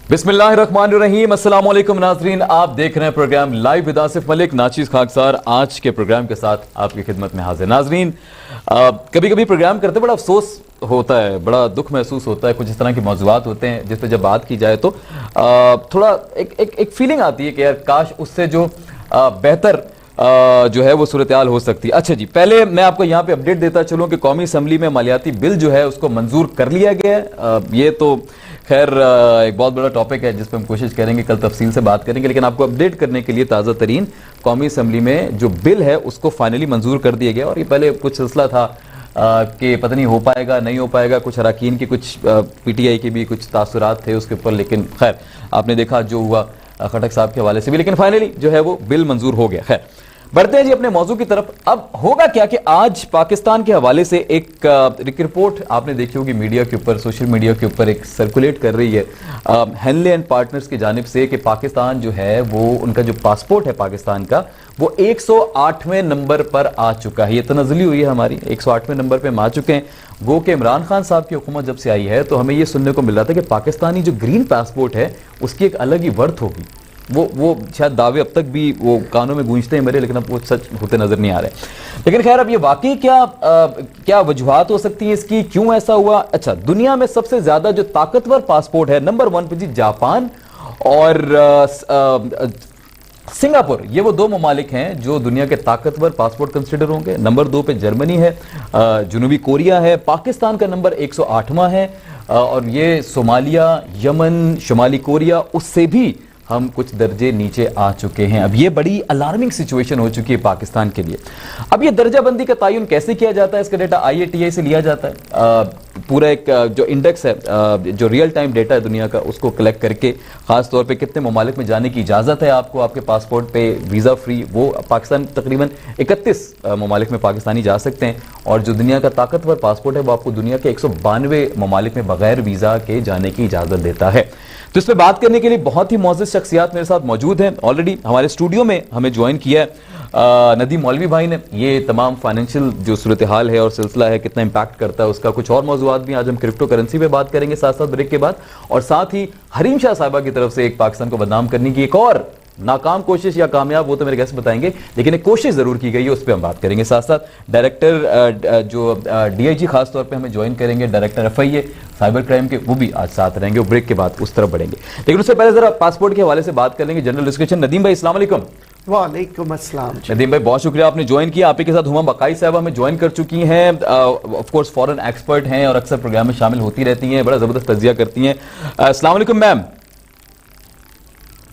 बिस्मिल्लाहिर्रहमानिर्रहीम, अस्सलाम वालेकुम नाज़रीन, आप देख रहे हैं program live with Asif Malik. नाचिज़ खाकसार आज के प्रोग्राम के साथ आपकी खिदमत में हाजिर। नाज़रीन, कभी कभी प्रोग्राम करते बड़ा अफसोस होता है, बड़ा दुख महसूस होता है। कुछ इस तरह के मौज़ूआत होते हैं जिस पर जब बात की जाए तो थोड़ा एक फीलिंग आती है कि यार काश उससे जो बेहतर जो है वो सूरत हाल हो सकती है। अच्छा जी, पहले मैं आपको यहाँ पे अपडेट देता चलूँ कि कौमी असम्बली में मालियाती बिल जो है उसको मंजूर कर लिया गया है। ये तो खैर एक बहुत बड़ा टॉपिक है जिस पर हम कोशिश करेंगे कल तफसील से बात करेंगे, लेकिन आपको अपडेट करने के लिए ताज़ा तरीन कौमी असम्बली में जो बिल है उसको फाइनली मंजूर कर दिया गया। और ये पहले कुछ सिलसिला था कि पता नहीं हो पाएगा नहीं हो पाएगा, कुछ अराकीन के कुछ PTI के भी कुछ तासुरात थे उसके ऊपर, लेकिन खैर आपने देखा जो हुआ खटक साहब के हवाले से भी, लेकिन फाइनली जो है वो बिल मंजूर हो गया। खैर बढ़ते हैं जी अपने मौजू की तरफ। अब होगा क्या कि आज पाकिस्तान के हवाले से एक रिपोर्ट आपने देखी होगी मीडिया के ऊपर, सोशल मीडिया के ऊपर एक सर्कुलेट कर रही है हेनले एंड पार्टनर्स की जानिब से कि पाकिस्तान जो है वो उनका जो पासपोर्ट है पाकिस्तान का वो 108वें नंबर पर आ चुका है। ये तनज़्ज़ुली हुई है हमारी, 108वें नंबर पर हम आ चुके हैं। गो के इमरान खान साहब की हुकूमत जब से आई है तो हमें ये सुनने को मिल रहा था कि पाकिस्तानी जो ग्रीन पासपोर्ट है उसकी एक अलग ही वर्थ होगी। वो शायद दावे अब तक भी वो कानों में गूंजते हैं मेरे, लेकिन अब वो सच होते नजर नहीं आ रहे। लेकिन खैर अब ये वाकई क्या वजूहात हो सकती है इसकी, क्यों ऐसा हुआ? अच्छा, दुनिया में सबसे ज्यादा जो ताकतवर पासपोर्ट है नंबर 1 पे जी जापान और सिंगापुर, ये वो दो ममालिक हैं जो दुनिया के ताकतवर पासपोर्ट कंसिडर होंगे। नंबर 2 पे जर्मनी है, जनूबी कोरिया है, पाकिस्तान का नंबर 108वां है और ये सोमालिया, यमन, शुमाली कोरिया उससे भी हम कुछ दर्जे नीचे आ चुके हैं। अब ये बड़ी अलार्मिंग सिचुएशन हो चुकी है पाकिस्तान के लिए। अब ये दर्जाबंदी का तयन कैसे किया जाता है? इसका डेटा IATI से लिया जाता है। पूरा एक जो इंडेक्स है, जो रियल टाइम डेटा है दुनिया का, उसको कलेक्ट करके खास तौर पे कितने ममालिक में जाने की इजाज़त है आपको आपके पासपोर्ट पे वीज़ा फ्री, वो पाकिस्तान तकरीबन 31 ममालिक में पाकिस्तानी जा सकते हैं। और जो दुनिया का ताकतवर पासपोर्ट है वो आपको दुनिया के 192 ममालिक में बगैर वीज़ा के जाने की इजाज़त देता है। तो इस पर बात करने के लिए बहुत ही मौजूद शख्सियात मेरे साथ मौजूद हैं। ऑलरेडी हमारे स्टूडियो में हमें ज्वाइन किया है नदीम मौलवी भाई ने। ये तमाम फाइनेंशियल जो सूरत हाल है और सिलसिला है कितना इंपैक्ट करता है उसका, कुछ और मौजूद भी आज हम क्रिप्टो करेंसी पे बात करेंगे साथ साथ ब्रेक के बाद। और साथ ही हरीम शाह साहिबा की तरफ से एक पाकिस्तान को बदनाम करने की एक और नाकाम कोशिश या कामयाब, वो तो मेरे गेस्ट बताएंगे, लेकिन एक कोशिश जरूर की गई है, उस पर हम बात करेंगे। साथ साथ डायरेक्टर जो DIG खास तौर पे हमें ज्वाइन करेंगे, डायरेक्टर FIA साइबर क्राइम के, वो भी आज साथ रहेंगे। वो ब्रेक के बाद उस तरफ बढ़ेंगे, लेकिन उससे पहले जरा पासपोर्ट के हवाले से बात कर लेंगे, जनरल डिस्कशन। नदीम भाई अस्सलाम वालेकुम। वालेकुम अस्सलाम। नदीम भाई बहुत शुक्रिया आपने ज्वाइन किया। आपके साथ हुमा बकाई साहब हमें ज्वाइन कर चुकी हैं, ऑफ कोर्स फॉरेन एक्सपर्ट हैं और अक्सर प्रोग्राम में शामिल होती रहती हैं, बड़ा जबरदस्त तजिया करती हैं। अस्सलाम वालेकुम मैम।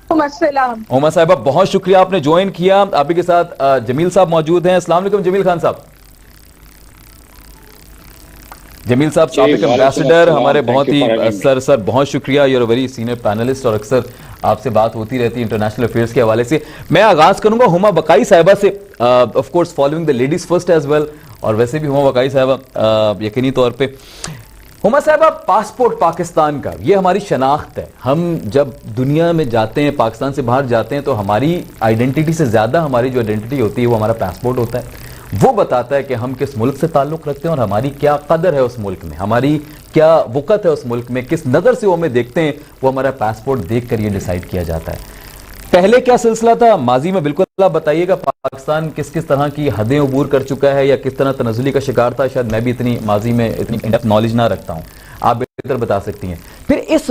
हुमा साहिबा बहुत शुक्रिया आपने ज्वाइन किया। आपके साथ जमील साहब मौजूद हैं। अस्सलाम वालेकुम जमील खान साहब। जमील साहब टॉपिक एम्बेसडर हमारे, बहुत ही सर बहुत शुक्रिया, यूर वेरी सीनियर पैनलिस्ट और अक्सर आपसे बात होती रहती है इंटरनेशनल अफेयर्स के हवाले से। मैं आगाज करूंगा हुमा बकाई साहिबा से, of course following the ladies first as well, और वैसे भी हुमा बकाई साहिबा यकीनी तौर पे। हुमा साहिबा, पासपोर्ट पाकिस्तान का ये हमारी शनाख्त है। हम जब दुनिया में जाते हैं, पाकिस्तान से बाहर जाते हैं, तो हमारी आइडेंटिटी से ज्यादा हमारी जो आइडेंटिटी होती है वो हमारा पासपोर्ट होता है। वो बताता है कि हम किस मुल्क से ताल्लुक़ रखते हैं और हमारी क्या कदर है उस मुल्क में, हमारी क्या वक़्त है उस मुल्क में, किस नज़र से वो हमें देखते हैं, वो हमारा पासपोर्ट देख कर ये डिसाइड किया जाता है। पहले क्या सिलसिला था माजी में, बिल्कुल आप बताइएगा, पाकिस्तान किस किस तरह की हदें अबूर कर चुका है या किस तरह तनज़्ज़ुली का शिकार था? शायद मैं भी इतनी माजी में इतनी इनडेप्थ नॉलेज ना रखता हूँ, आप बेहतर बता सकती हैं। फिर इस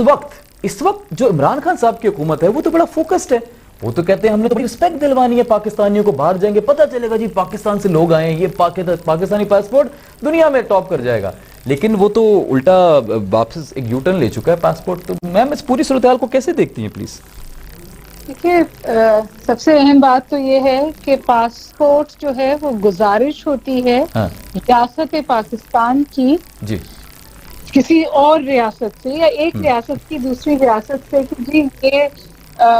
वक्त जो इमरान खान साहब की हुकूमत है वो तो बड़ा फोकस्ड है, वो तो कहते हैं हमने तो बड़ी रिस्पेक्ट दिलवानी है पाकिस्तानियों को, बाहर जाएंगे पता चलेगा जी पाकिस्तान से लोग आए हैं, ये पाकिस्तानी पासपोर्ट दुनिया में टॉप कर जाएगा। लेकिन वो तो उल्टा वापस एक यूटर्न ले चुका है पासपोर्ट। तो मैम इस पूरी सूरत हाल को कैसे देखती हैं प्लीज? देखिए, सबसे अहम बात तो ये है कि पासपोर्ट जो है वो गुजारिश होती है रियासत पाकिस्तान की जी किसी और रियासत से या एक रियासत की दूसरी रियासत से कि जी ये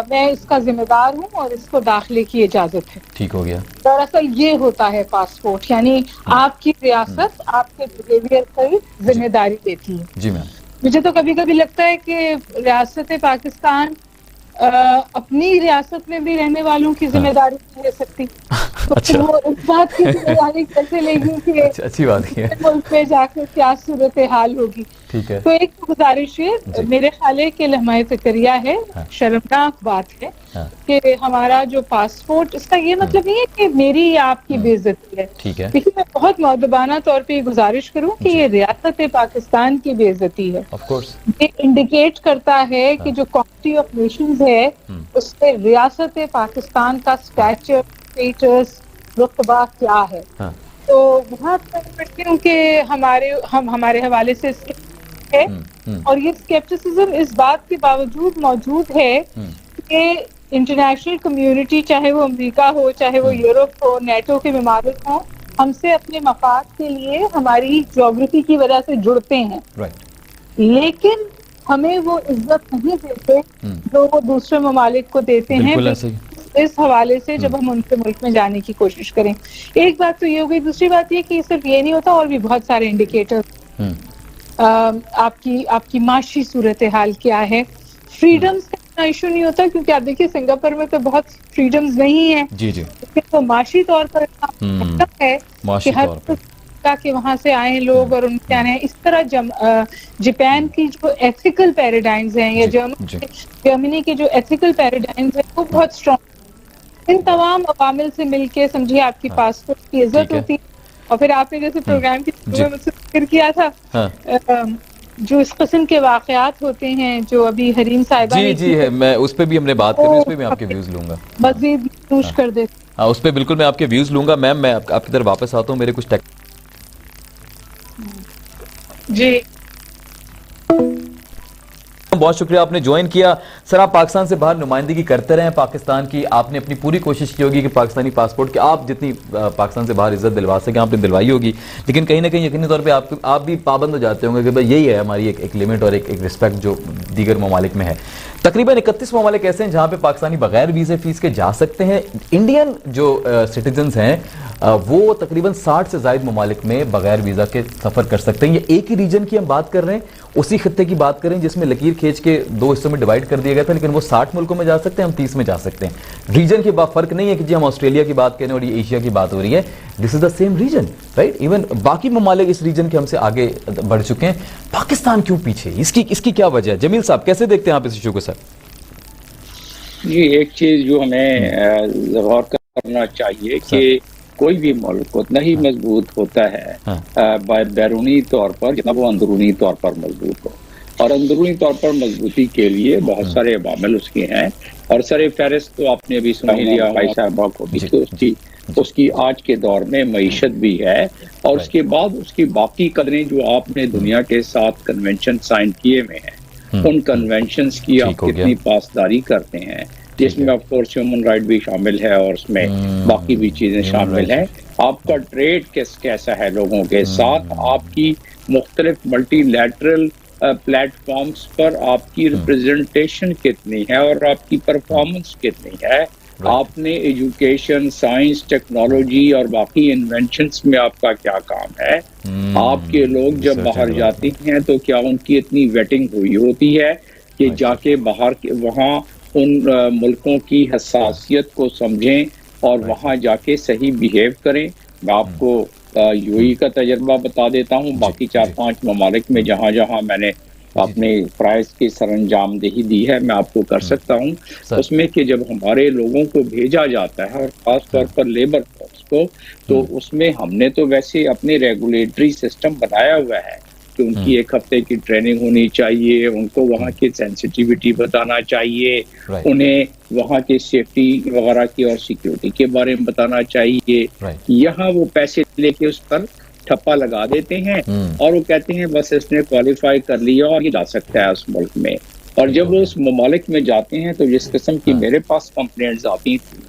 मैं इसका जिम्मेदार हूँ और इसको दाखिले की इजाजत है। ठीक हो गया। दरअसल ये होता है पासपोर्ट, यानी आपकी रियासत आपके बिहेवियर की जिम्मेदारी देती है। जी मैम। मुझे तो कभी कभी लगता है कि रियासत पाकिस्तान अपनी रियासत में भी रहने वालों की जिम्मेदारी नहीं ले सकती। तो अच्छा। वो इस बात की जिम्मेदारी कैसे लेगी कि अच्छा, अच्छी बात है। मुल्क में जाकर क्या सूरत हाल होगी। ठीक है। तो एक तो गुजारिश है, जी। मेरे ख्याल के लम्हाए ज़करिया है, हाँ। शर्मनाक बात है हाँ। कि हमारा जो पासपोर्ट, इसका ये मतलब नहीं है कि मेरी या आपकी बेइज्जती है। ठीक है। लेकिन मैं बहुत मौदबाना तौर पे गुजारिश करूं कि जी। ये रियासत पाकिस्तान की बेइज्जती है। Of course. ये इंडिकेट करता है कि जो कॉमिटी ऑफ नेशंस है उसमें रियासत पाकिस्तान का स्टैचर, स्टेटस, रुतबा क्या है। हाँ। तो वहाँ पढ़ती हूँ कि हमारे हवाले से है, और ये स्केप्टिसिज्म इस बात के बावजूद मौजूद है कि इंटरनेशनल कम्युनिटी, चाहे वो अमेरिका हो, चाहे वो यूरोप हो, नेटो के ममालिक हों, हमसे अपने मफाद के लिए हमारी ज्योग्राफी की वजह से जुड़ते हैं। राइट। लेकिन हमें वो इज्जत नहीं देते जो वो दूसरे ममालिक को देते हैं। बिल्कुल ऐसे ही। इस हवाले से जब हम उनके मुल्क में जाने की कोशिश करें, एक बात तो ये हो गई। दूसरी बात ये कि सिर्फ ये नहीं होता, और भी बहुत सारे इंडिकेटर, आपकी माशी सूरत हाल क्या है, फ्रीडम्स का इशू नहीं होता, क्योंकि आप देखिए सिंगापुर में तो बहुत फ्रीडम्स नहीं है। जी जी। तो माशी तौर पर है कि हर के वहां से आए लोग और उनके आने, इस तरह जापान की जो एथिकल पैराडाइम्स हैं या जर्मनी के जो एथिकल पैराडाइम्स हैं वो बहुत स्ट्रॉन्ग। इन तमाम अवामिल से मिलके समझिए आपकी पासपोर्ट की इज्जत होती है। और फिर आपने जैसे प्रोग्राम की मुझसे जिक्र किया था, जो इस किस्म के वाकयात होते हैं जो अभी हरीम साहिबा जी जी है, मैं उस पर भी हमने बात करी, उस पर मैं आपके व्यूज लूंगा, मजीद पूछ कर दे। हाँ, उस पर बिल्कुल मैं आपके व्यूज लूंगा। मैम मैं आपकी तरफ वापस आता हूँ, मेरे कुछ जी। बहुत शुक्रिया आपने ज्वाइन किया। सर आप पाकिस्तान से बाहर नुमाइंदगी करते रहे पाकिस्तान की, आपने अपनी पूरी कोशिश की होगी कि पाकिस्तानी पासपोर्ट की आप जितनी पाकिस्तान से बाहर इज्जत दिलवा सकें आपने दिलवाई होगी, लेकिन कहीं ना कहीं यकीनी तौर पे आप भी पाबंद हो जाते होंगे कि भाई यही है हमारी एक लिमिट और एक रिस्पेक्ट जो दीगर ममालिक में है। तकरीबन 31 ममालिक ऐसे हैं जहाँ पे पाकिस्तानी बगैर वीज़े फीस के जा सकते हैं। इंडियन जो सिटीजन्स हैं वो तकरीबन 60 से ज़ायद ममालिक में बगैर वीज़ा के सफ़र कर सकते हैं। ये एक ही रीजन की हम बात कर रहे हैं, उसी खत्ते की बात करें जिसमें लकीर खींच के 2 हिस्सों में डिवाइड कर दिया गया था, लेकिन वो 60 मुल्कों में जा सकते हैं, हम 30 में जा सकते हैं। रीजन की फर्क नहीं है कि जी हम ऑस्ट्रेलिया की बात करें और ये एशिया की बात हो रही है, this is the same reason, right. Even बाकी ममालिक इस रीजन के हमसे आगे बढ़ चुके हैं, पाकिस्तान क्यों पीछे, इसकी क्या वजह है? जमील साहब कैसे देखते हैं आप इस इशू को? सर जी, एक चीज जो हमें गौर करना चाहिए कि कोई भी मुल्क उतना ही मजबूत होता है बैरूनी तौर पर जितना वो अंदरूनी तौर पर मजबूत हो, और अंदरूनी तौर पर मजबूती के लिए बहुत सारे अवामिल उसके हैं, और सर फहरिस्त तो आपने अभी सुना ही लिया भाई साहबा को भी, तो उसकी आज के दौर में मईशत भी है, और उसके बाद उसकी बाकी कदरें जो आपने दुनिया के साथ कन्वेंशन साइन किए हुए हैं, उन कन्वेंशंस की आप कितनी पासदारी करते हैं, जिसमें ऑफ कोर्स ह्यूमन राइट भी शामिल है और उसमें बाकी भी चीजें शामिल हैं। आपका ट्रेड कैसा है लोगों के साथ, आपकी मुख्तलिफ मल्टीलैटरल प्लेटफॉर्म्स पर आपकी रिप्रेजेंटेशन कितनी है और आपकी परफॉर्मेंस कितनी है, आपने एजुकेशन, साइंस, टेक्नोलॉजी और बाकी इन्वेंशंस में आपका क्या काम है, आपके लोग जब बाहर जाते हैं तो क्या उनकी इतनी वेटिंग हुई होती है कि जाके बाहर वहाँ उन मुल्कों की हसासियत को समझें और वहाँ जाके सही बिहेव करें। मैं आपको यूएई का तजर्बा बता देता हूँ, बाकी 4-5 ममालिक में जहाँ जहाँ मैंने अपने प्राइस की सरंजामदेही दी है मैं आपको कर सकता हूँ, उसमें कि जब हमारे लोगों को भेजा जाता है और ख़ास तौर पर लेबर फोर्स को, तो उसमें हमने तो वैसे अपने रेगुलेटरी सिस्टम बनाया हुआ है कि उनकी 1 हफ्ते की ट्रेनिंग होनी चाहिए, उनको वहाँ की सेंसिटिविटी बताना चाहिए, उन्हें वहाँ की सेफ्टी वगैरह की और सिक्योरिटी के बारे में बताना चाहिए। यहाँ वो पैसे लेके उस पर ठप्पा लगा देते हैं और वो कहते हैं बस इसने क्वालिफाई कर लिया और ये जा सकता है उस मुल्क में। और जब वो उस ममालिक में जाते हैं तो जिस किस्म की मेरे पास कंप्लेंट्स आती थी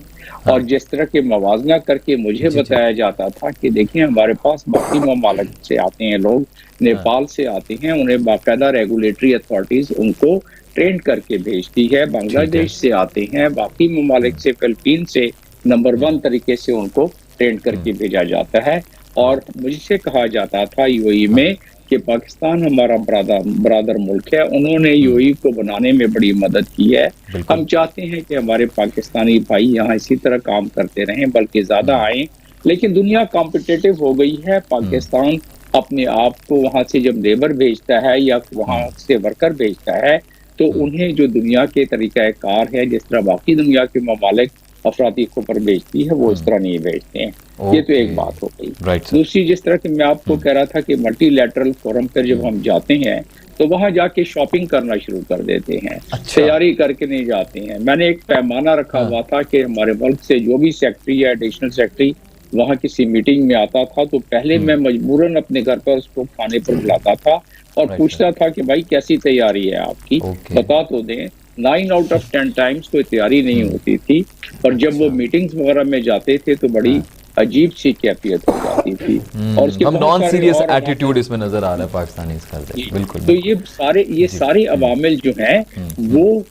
और जिस तरह के मवाजना करके मुझे बताया जाता था कि देखिए हमारे पास बाकी ममालिक से आते हैं लोग, नेपाल से आते हैं, उन्हें बाकायदा रेगुलेटरी अथॉरिटीज उनको ट्रेन करके भेजती है, बांग्लादेश से आते हैं, बाकी ममालिक से, फिलीपीन से नंबर 1 तरीके से उनको ट्रेन करके भेजा जाता है। और मुझसे कहा जाता था यूएई में कि पाकिस्तान हमारा बरादर मुल्क है, उन्होंने यूएई को बनाने में बड़ी मदद की है। हम चाहते हैं कि हमारे पाकिस्तानी भाई यहाँ इसी तरह काम करते रहें, बल्कि ज्यादा आए। लेकिन दुनिया कॉम्पिटिटिव हो गई है। पाकिस्तान अपने आप को वहां से जब लेबर भेजता है या वहां से वर्कर भेजता है, तो उन्हें जो दुनिया के तरीकाकार है, जिस तरह बाकी दुनिया के ममालिक अफरादी को पर भेजती है, वो इस तरह नहीं भेजते हैं। ये तो एक बात हो गई। दूसरी, जिस तरह की मैं आपको कह रहा था कि मल्टीलैटरल फोरम पर जब हम जाते हैं तो वहां जाके शॉपिंग करना शुरू कर देते हैं। तैयारी करके नहीं जाते हैं। मैंने एक पैमाना रखा हुआ था कि हमारे मुल्क से जो भी सेक्रेटरी या एडिशनल सेक्रेटरी वहां किसी मीटिंग में आता था, तो पहले मैं मजबूरन अपने घर पर उसको खाने पर बुलाता था और पूछता था कि भाई कैसी तैयारी है आपकी, बता तो दें। 9 आउट ऑफ 10 टाइम्स कोई तैयारी नहीं होती थी, और जब वो मीटिंग्स वगैरह में जाते थे तो बड़ी अजीब सी कैफियत हो जाती थी। और उसके हम नॉन सीरियस एटीट्यूड इसमें नजर आ रहा है पाकिस्तानी इसका। बिल्कुल। तो ये सारे अवामिल जो हैं वो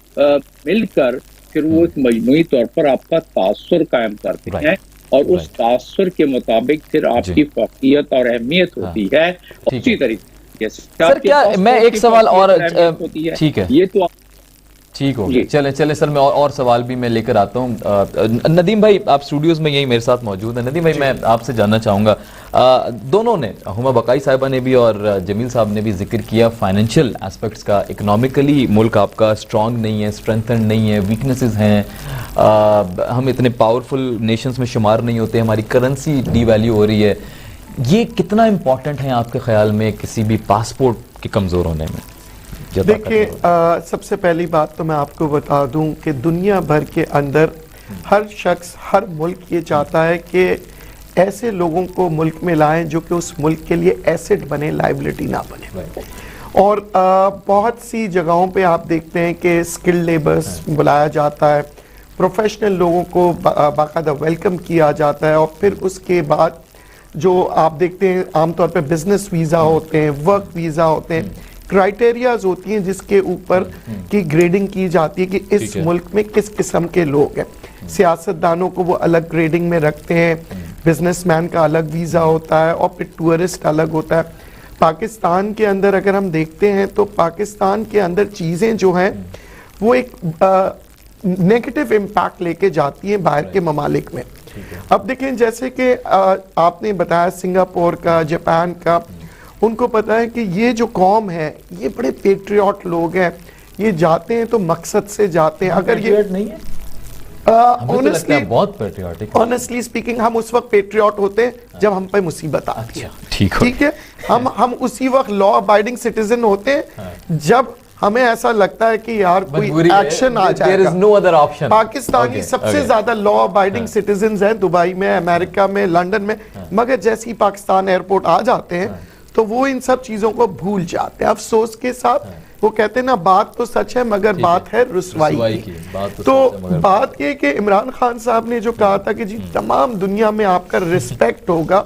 मिलकर फिर वो एक मजमूई तौर पर आपका तासुर कायम करते हैं, और उस तासुर के मुताबिक फिर आपकी फौकियत और अहमियत होती है। उसी तरीके से सर, क्या मैं एक सवाल और, ठीक है, ये तो ठीक हो गया। चले सर, मैं और सवाल भी मैं लेकर आता हूँ। नदीम भाई, आप स्टूडियोज में यही मेरे साथ मौजूद है। नदीम भाई, मैं आपसे जानना चाहूँगा, दोनों ने, हुमा बकाई साहिबा ने भी और जमील साहब ने भी जिक्र किया फाइनेंशियल एस्पेक्ट्स का। इकोनॉमिकली मुल्क आपका स्ट्रांग नहीं है, स्ट्रेंथन नहीं है, वीकनेसेस हैं, हम इतने पावरफुल नेशंस में शुमार नहीं होते, हमारी करेंसी डीवैल्यू हो रही है। ये कितना इम्पोर्टेंट है आपके ख्याल में किसी भी पासपोर्ट के कमज़ोर होने में? देखिए, सबसे पहली बात तो मैं आपको बता दूं कि दुनिया भर के अंदर हर शख्स, हर मुल्क ये चाहता है कि ऐसे लोगों को मुल्क में लाएं जो कि उस मुल्क के लिए एसेट बने, लाइबिलिटी ना बने। और बहुत सी जगहों पे आप देखते हैं कि स्किल्ड लेबर्स बुलाया जाता है, प्रोफेशनल लोगों को बाकायदा वेलकम किया जाता है, और फिर उसके बाद जो आप देखते हैं आमतौर पे बिजनेस वीज़ा होते हैं, वर्क वीज़ा होते हैं, क्राइटेरियाज होती हैं जिसके ऊपर की ग्रेडिंग की जाती है कि इस मुल्क में किस किस्म के लोग हैं। सियासतदानों को वो अलग ग्रेडिंग में रखते हैं, बिजनेसमैन का अलग वीज़ा होता है, और फिर टूरिस्ट अलग होता है। पाकिस्तान के अंदर अगर हम देखते हैं तो पाकिस्तान के अंदर चीज़ें जो हैं वो एक नेगेटिव इम्पैक्ट लेके जाती हैं बाहर के ममालिक में। अब देखें, जैसे कि आपने बताया सिंगापुर का, जापान का, उनको पता है कि ये जो कौम है ये बड़े पेट्रियट लोग हैं, ये जाते हैं तो मकसद से जाते हैं। अगर ये नहीं है, ऑनेस्टली स्पीकिंग, हम उस वक्त पेट्रियट होते हैं जब हम पे मुसीबत आती है। ठीक है, हम उसी वक्त लॉ अबाइडिंग सिटीजन होते हैं जब हमें ऐसा लगता है कि यार कोई एक्शन आ जाएगा। पाकिस्तानी सबसे ज्यादा लॉ अबाइडिंग सिटीजन हैं दुबई में, अमेरिका में, लंदन में, मगर जैसे ही पाकिस्तान एयरपोर्ट आ जाते हैं तो वो इन सब चीजों को भूल जाते हैं। अफसोस के साथ वो कहते हैं ना, बात तो सच है मगर बात है रुसवाई की। तो बात ये कि इमरान खान साहब ने जो कहा था कि जी तमाम दुनिया में आपका रिस्पेक्ट होगा,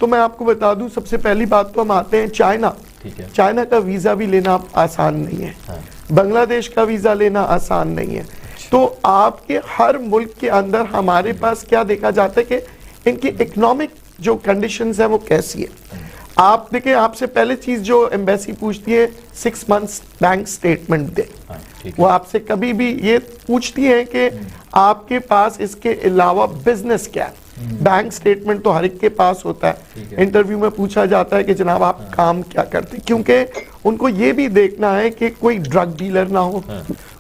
तो मैं आपको बता दूं, सबसे पहली बात तो हम आते हैं चाइना। चाइना का वीजा भी लेना आसान नहीं है, बांग्लादेश का वीजा लेना आसान नहीं है। तो आपके हर मुल्क के अंदर हमारे पास क्या देखा जाता है कि इनकी इकोनॉमिक जो कंडीशंस है वो कैसी है। आप देखिए, आपसे पहले चीज जो एम्बेसी पूछती है 6 मंथ्स बैंक स्टेटमेंट दे। वो आपसे कभी भी ये पूछती है कि आपके पास इसके अलावा बिजनेस क्या है। बैंक स्टेटमेंट तो हर एक के पास होता है। इंटरव्यू में पूछा जाता है कि जनाब आप काम क्या करते हैं, क्योंकि उनको ये भी देखना है कि कोई ड्रग डीलर ना हो,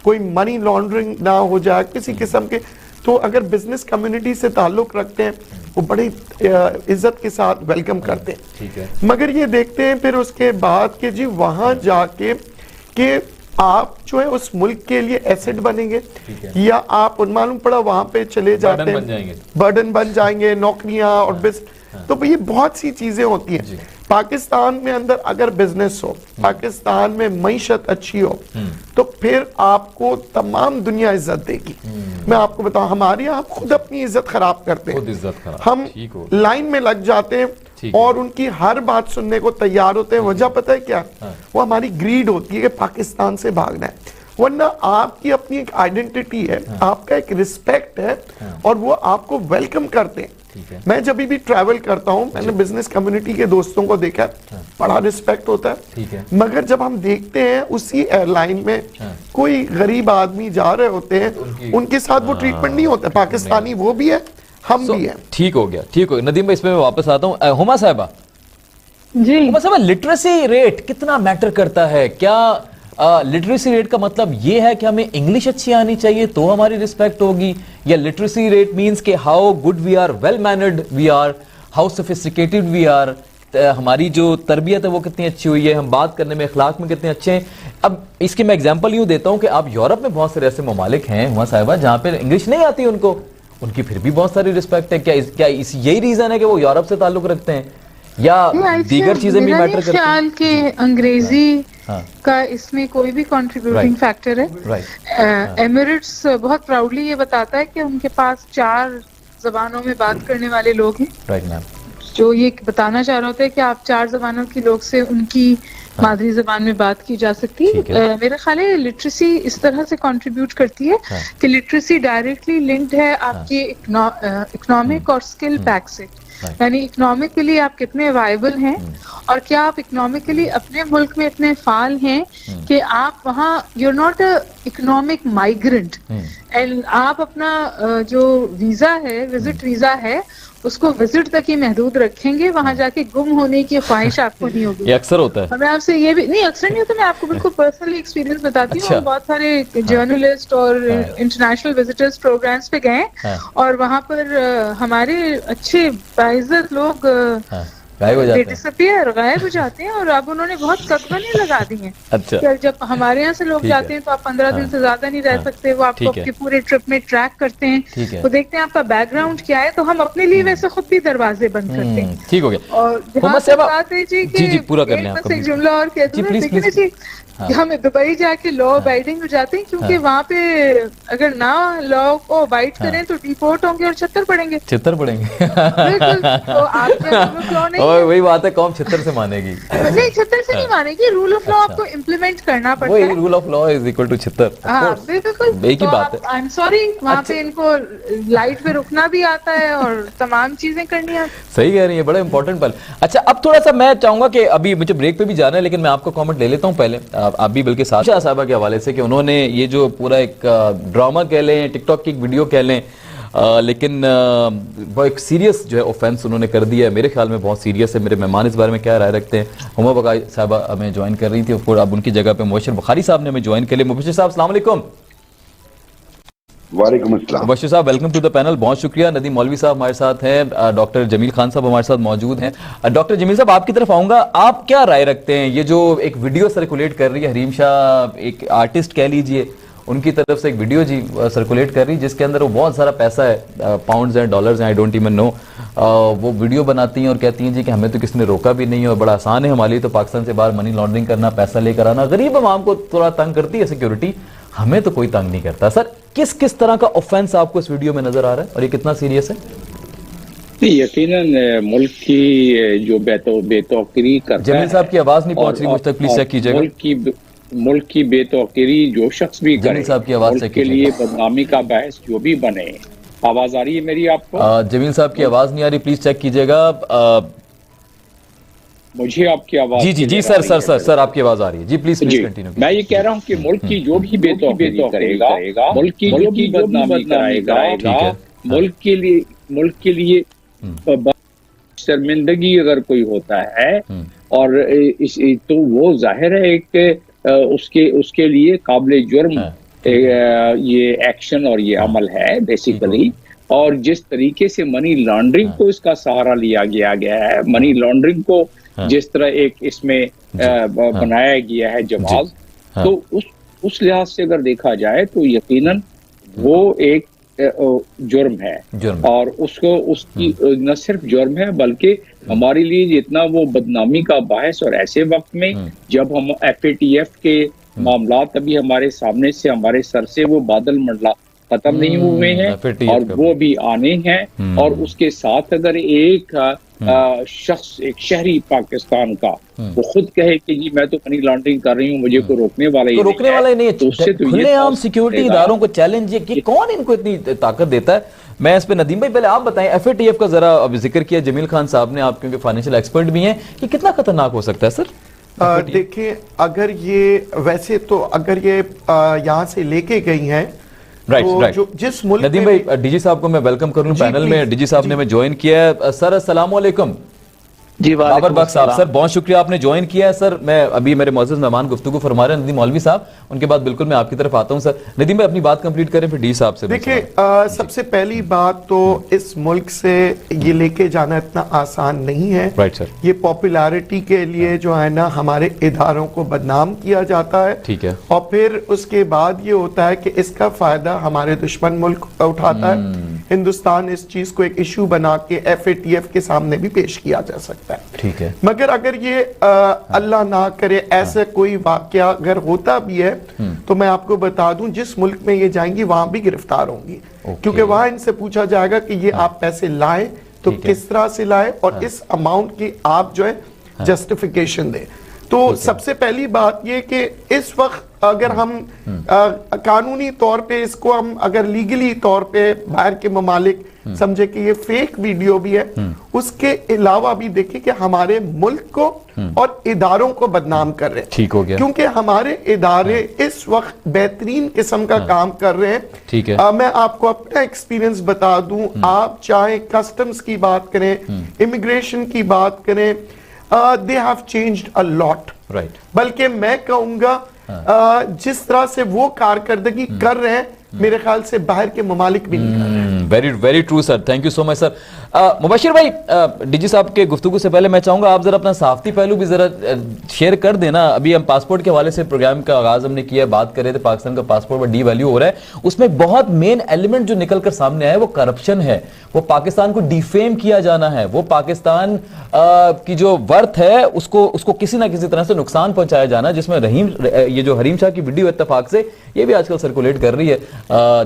कोई मनी लॉन्ड्रिंग ना हो जाए किसी किस्म के। तो अगर बिजनेस कम्युनिटी से ताल्लुक रखते हैं वो बड़ी इज्जत के साथ वेलकम करते हैं। मगर ये देखते हैं फिर उसके बाद कि जी वहां जाके कि आप जो है उस मुल्क के लिए एसेट बनेंगे, या आप मालूम पड़ा वहां पे चले जाते हैं, बर्डन बन जाएंगे, नौकरियां और तो ये बहुत सी चीजें होती हैं। पाकिस्तान में अंदर अगर बिजनेस हो, पाकिस्तान में मईशत अच्छी हो, तो फिर आपको तमाम दुनिया इज्जत देगी। मैं आपको बताऊं, हमारे यहाँ खुद अपनी इज्जत खराब करते हैं। हम लाइन में लग जाते हैं और उनकी हर बात सुनने को तैयार होते हैं। वजह पता है क्या? वो हमारी ग्रीड होती है कि पाकिस्तान से भागना है। वरना आपकी अपनी एक आइडेंटिटी है, आपका एक रिस्पेक्ट है, और वो आपको वेलकम करते हैं। मैं जब भी ट्रैवल करता हूं, मैंने बिजनेस कम्युनिटी के दोस्तों को देखा, बड़ा रिस्पेक्ट होता है। मगर जब हम देखते हैं उसी एयरलाइन में कोई गरीब आदमी जा रहे होते हैं, उनके साथ वो ट्रीटमेंट नहीं होता। पाकिस्तानी वो भी है, हम भी हैं। ठीक हो गया, ठीक हो गया। नदीम भाई, इसमें मैं वापस आता हूँ। हुमा साहिबा, जी, हुमा साहिबा, लिटरेसी रेट कितना मैटर करता है? क्या लिटरेसी रेट का मतलब ये है कि हमें इंग्लिश अच्छी आनी चाहिए तो हमारी रिस्पेक्ट होगी, या लिटरेसी रेट मींस कि how good we are, well mannered we are, how sophisticated we are, हमारी जो तरबियत है वो कितनी अच्छी हुई है, हम बात करने में, अखलाक में कितने अच्छे हैं? अब इसके मैं एग्जांपल यूं देता हूं कि आप यूरोप में बहुत सारे ऐसे ममालिक हैं हुमा साहिबा जहां पे इंग्लिश नहीं आती उनको, उनकी फिर भी बहुत सारी रिस्पेक्ट है। क्या यही रीजन है कि वो यूरोप से ताल्लुक रखते हैं, या दीगर चीजें भी मैटर करती हैं? ख्याल के अंग्रेजी का इसमें कोई भी कंट्रीब्यूटिंग फैक्टर है। एमिरेट्स बहुत प्राउडली ये बताता है कि उनके पास 4 जबानों में बात करने वाले लोग हैं। Right ma'am. जो ये बताना चाह रहा होता है कि आप 4 जबानों के लोग से उनकी मादरी जबान में बात की जा सकती है। मेरा ख्याल है लिटरेसी इस तरह से कंट्रीब्यूट करती है कि लिटरेसी डायरेक्टली लिंक्ड है आपके इकोनॉमिक और स्किल पैक से। यानी इकोनॉमिकली आप कितने वायबल हैं, और क्या आप इकोनॉमिकली अपने मुल्क में इतने फाल हैं कि आप वहाँ, you are not a economic migrant, and आप अपना जो वीजा है, विजिट वीजा है, उसको विजिट तक ही महदूद रखेंगे, वहां जाके गुम होने की ख्वाहिश आपको नहीं होगी। ये अक्सर होता है। मैं आपसे ये भी नहीं, अक्सर नहीं होता, मैं आपको बिल्कुल पर्सनली एक्सपीरियंस बताती हूँ। बहुत सारे जर्नलिस्ट और इंटरनेशनल विजिटर्स प्रोग्राम्स पे गए, और वहां पर हमारे अच्छे बाइज्जत लोग गायब हो जाते हैं, और अब उन्होंने बहुत कदमने लगा दी हैं। अच्छा। कि जब हमारे यहाँ से लोग जाते हैं तो आप 15 दिन से ज्यादा नहीं रह सकते, वो आपको आपके पूरे ट्रिप में ट्रैक करते हैं, वो देखते हैं आपका बैकग्राउंड क्या है, तो हम अपने लिए वैसे खुद भी दरवाजे बंद करते हैं। ठीक हो गया। और बात है जी पूरा कर लें, एक जुमला और कह दूं जी, हमें दुबई जाके लॉ अबाइडिंग हो जाते हैं, क्योंकि वहाँ पे अगर ना लॉ को अबाइड करें तो डिपोर्ट होंगे और छत्तर पड़ेंगे। बिल्कुल। तो आप वही बात है, कौम छत्तर से मानेगी? नहीं, छत्तर से नहीं मानेगी, रूल ऑफ लॉ आपको इम्प्लीमेंट करना पड़ता है। Rule of law is equal to छत्तर। हाँ बिल्कुल, एक ही बात है। आई एम सॉरी, वहाँ पे इनको लाइट पे रुकना भी आता है और तमाम चीजें करनी आती। सही कह रही है, बड़ा इंपॉर्टेंट पल। अच्छा, अब थोड़ा सा मैं चाहूंगा कि अभी मुझे ब्रेक पे भी जाना है, लेकिन मैं आपका कमेंट ले लेता हूँ पहले, आप भी बल्कि साशा साहिबा के हवाले से, कि उन्होंने ये जो पूरा एक ड्रामा कह लें, टिकटॉक की एक वीडियो कह लें, लेकिन वो एक सीरियस जो है ऑफेंस उन्होंने कर दिया है, मेरे ख्याल में बहुत सीरियस है। मेरे मेहमान इस बारे में क्या राय रखते हैं? हुमा बकाई साहिबा हमें ज्वाइन कर रही थी, और अब उनकी जगह पे मुबश्शिर बुखारी साहब ने हमें ज्वाइन कर लिया। मुबश्शिर साहब अस्सलाम वालेकुम। वालेकुम अस्सलाम। मुबश्शिर साहब, वेलकम टू द पैनल, बहुत शुक्रिया। नदीम मौलवी साहब हमारे साथ हैं, डॉक्टर जमील खान साहब हमारे साथ मौजूद हैं। डॉक्टर जमील साहब, आपकी तरफ आऊंगा, आप क्या राय रखते हैं? ये जो एक वीडियो सर्कुलेट कर रही है, हरीम शाह एक आर्टिस्ट कह लीजिए, उनकी तरफ से एक वीडियो जी सर्कुलेट कर रही है जिसके अंदर वो बहुत सारा पैसा है, पाउंड्स हैं, डॉलर्स हैं, आई डोंट इवन नो, वो वीडियो बनाती हैं और कहती हैं जी कि हमें तो किसी ने रोका भी नहीं है और बड़ा आसान है हमारे लिए तो पाकिस्तान से बाहर मनी लॉन्ड्रिंग करना, पैसा लेकर आना। गरीब आवाम को थोड़ा तंग करती है सिक्योरिटी, हमें तो कोई तंग नहीं करता। सर, किस किस तरह का ऑफेंस आपको इस वीडियो में नजर आ रहा है और ये कितना सीरियस है? यकीनन मुल्क की जो बेतौकीरी करता है। जमील साहब की आवाज नहीं पहुंच रही मुझ तक, प्लीज चेक कीजिएगा। मुल्क की बेतौकीरी जो शख्स भी करे, साहब की आवाज मुल्क के लिए बदनामी का बायस जो भी बने। आवाज आ रही है मेरी आपको? जमील साहब की आवाज नहीं आ रही, प्लीज चेक कीजिएगा। मुझे आपकी आवाज जी सर आपकी आवाज आ रही है जी, प्लीज कंटिन्यू। मैं ये कह रहा हूँ कि मुल्क की जो भी बेतौकीरी करेगा, मुल्क की जो भी बदनामी कराएगा, मुल्क के लिए शर्मिंदगी अगर कोई होता है और तो वो जाहिर है कि उसके लिए काबिल जुर्म ये एक्शन और ये अमल है बेसिकली। और जिस तरीके से मनी लॉन्ड्रिंग को इसका सहारा लिया गया है, मनी लॉन्ड्रिंग को जिस तरह एक इसमें बनाया गया है जवाब, तो उस लिहाज से अगर देखा जाए तो यकीनन वो एक जुर्म है। और उसकी न सिर्फ जुर्म है बल्कि हमारे लिए जितना वो बदनामी का बायस, और ऐसे वक्त में जब हम FATF के मामलात अभी हमारे सामने से, हमारे सर से वो बादल खत्म नहीं हुए हैं और वो भी आने हैं। और उसके साथ अगर एक शख्स, एक शहरी पाकिस्तान का वो खुद कहे कि जी मैं तो मनी लॉन्ड्रिंग कर रही हूँ, मुझे को रोकने वाला ही नहीं है, तो उससे तो खुलेआम सिक्योरिटी इदारों को चैलेंज ये कौन इनको इतनी ताकत देता है? मैं इस पे नदीम भाई पहले आप बताएं, FATF का जरा अब जिक्र किया जमील खान साहब ने, आप क्योंकि फाइनेंशियल एक्सपर्ट भी हैं, कि कितना खतरनाक हो सकता है सर? देखिए, अगर ये वैसे तो अगर ये यहाँ से लेके गई हैं, राइट, जो जिस मुल्क नदीम भाई, डीजी साहब को मैं वेलकम करूं पैनल में। डीजी साहब ने मैं ज्वाइन किया है। सर अस्सलाम वालेकुम। जी बाबर बख्श साहब, सर बहुत शुक्रिया आपने ज्वाइन किया है। सर मैं अभी मेरे मौजूद मेहमान गुफ्तगू फरमा रहे हैं नदीम मौलवी साहब, उनके बाद बिल्कुल मैं आपकी तरफ आता हूं। सर नदीम भाई अपनी बात कंप्लीट करें फिर डी साहब से। देखिए, सबसे पहली बात तो इस मुल्क से ये लेके जाना इतना आसान नहीं है। Right sir. ये पॉपुलैरिटी के लिए जो है ना हमारे इदारों को बदनाम किया जाता है, ठीक है, और फिर उसके बाद ये होता है कि इसका फायदा हमारे दुश्मन मुल्क उठाता है। हिंदुस्तान इस चीज को एक इशू बना के FATF के सामने भी पेश किया जा सकता है, ठीक है। मगर अगर ये अल्लाह ना करे ऐसा कोई वाकया अगर होता भी है, तो मैं आपको बता दूं जिस मुल्क में ये जाएंगी वहां भी गिरफ्तार होंगी, क्योंकि वहां इनसे पूछा जाएगा कि ये आप पैसे लाए तो किस तरह से लाए, और इस अमाउंट की आप जो है जस्टिफिकेशन दें। तो सबसे पहली बात ये कि इस वक्त अगर हम कानूनी तौर पे इसको हम अगर लीगली तौर पे बाहर के ममालिक समझे कि ये फेक वीडियो भी है, उसके अलावा भी देखिए कि हमारे मुल्क को और इदारों को बदनाम कर रहे हैं। ठीक हो गया, क्योंकि हमारे इदारे इस वक्त बेहतरीन किस्म का काम कर रहे हैं। ठीक है। मैं आपको अपना एक्सपीरियंस बता दूं, आप चाहे कस्टम्स की बात करें, इमिग्रेशन की बात करें, they have changed a lot। Right. बल्कि मैं कहूंगा जिस तरह से वो कारकर्दगी कर रहे हैं, मेरे ख्याल से बाहर के ममालिक भी नहीं कर रहे हैं। Very very true sir, thank you so much sir. Mubashir भाई, डीजी साहब के गुफ्तगू से पहले मैं चाहूंगा आप जरा अपना साफ्ती पहलू भी जरा शेयर कर देना। अभी हम पासपोर्ट के हवाले से प्रोग्राम का आगाज हमने किया, बात कर रहे थे पाकिस्तान का पासपोर्ट पर डी वैल्यू हो रहा है, उसमें बहुत मेन एलिमेंट जो निकल कर सामने आया है वो करप्शन है, वो पाकिस्तान को डिफेम किया जाना है, वो पाकिस्तान की जो वर्थ है उसको किसी ना किसी तरह से नुकसान पहुंचाया जाना, जिसमें ये जो हरीम शाह की वीडियो इत्तेफाक से ये भी आजकल सर्कुलेट कर रही है,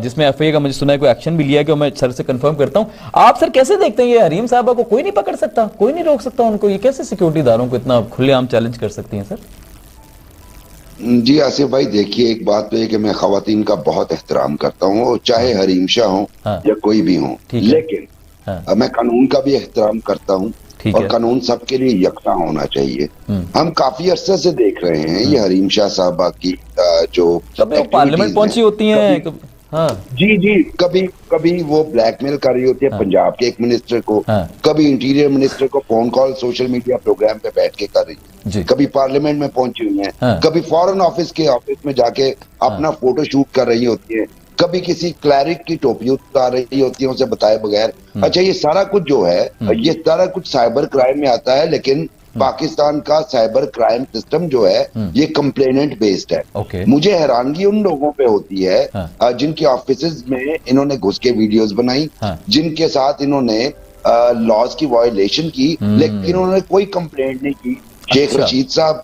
जिसमें FIA का मुझे सुना है कोई एक्शन भी लिया, कि मैं सर से कंफर्म करता हूं। आप सर कैसे देखते हैं ये हरीम साहबा को कोई नहीं पकड़ सकता, कोई नहीं रोक सकता उनको, ये कैसे सिक्योरिटी इदारों को इतना खुलेआम चैलेंज कर सकती हैं सर? जी आसिफ भाई, देखिए एक बात तो है कि मैं खवातीन का बहुत एहतराम करता हूँ, चाहे हरीम शाह हो या कोई भी हो, लेकिन मैं कानून का भी एहतराम करता हूँ, और कानून सबके लिए यकसा होना चाहिए। हम काफी अरसे से देख रहे हैं ये हरीम शाह साहबा की जो पार्लियामेंट पहुंची होती हैं, जी कभी वो ब्लैकमेल कर रही होती है पंजाब के एक मिनिस्टर को, कभी इंटीरियर मिनिस्टर को phone call social media programme पे बैठ के कर रही है, कभी पार्लियामेंट में पहुंची हुई है, कभी फॉरेन ऑफिस के ऑफिस में जाके अपना फोटो शूट कर रही होती है, कभी किसी क्लैरिक की टोपी उतार रही होती है उसे बताए बगैर। अच्छा, ये सारा कुछ जो है ये सारा कुछ साइबर क्राइम में आता है, लेकिन पाकिस्तान का साइबर क्राइम सिस्टम जो है ये कंप्लेनेंट बेस्ड है। मुझे हैरानगी उन लोगों पे होती है जिनके ऑफिसेज में इन्होंने घुस के वीडियोस बनाई, जिनके साथ इन्होंने लॉज की वायलेशन की, लेकिन उन्होंने कोई कंप्लेंट नहीं की। शेख रशीद साहब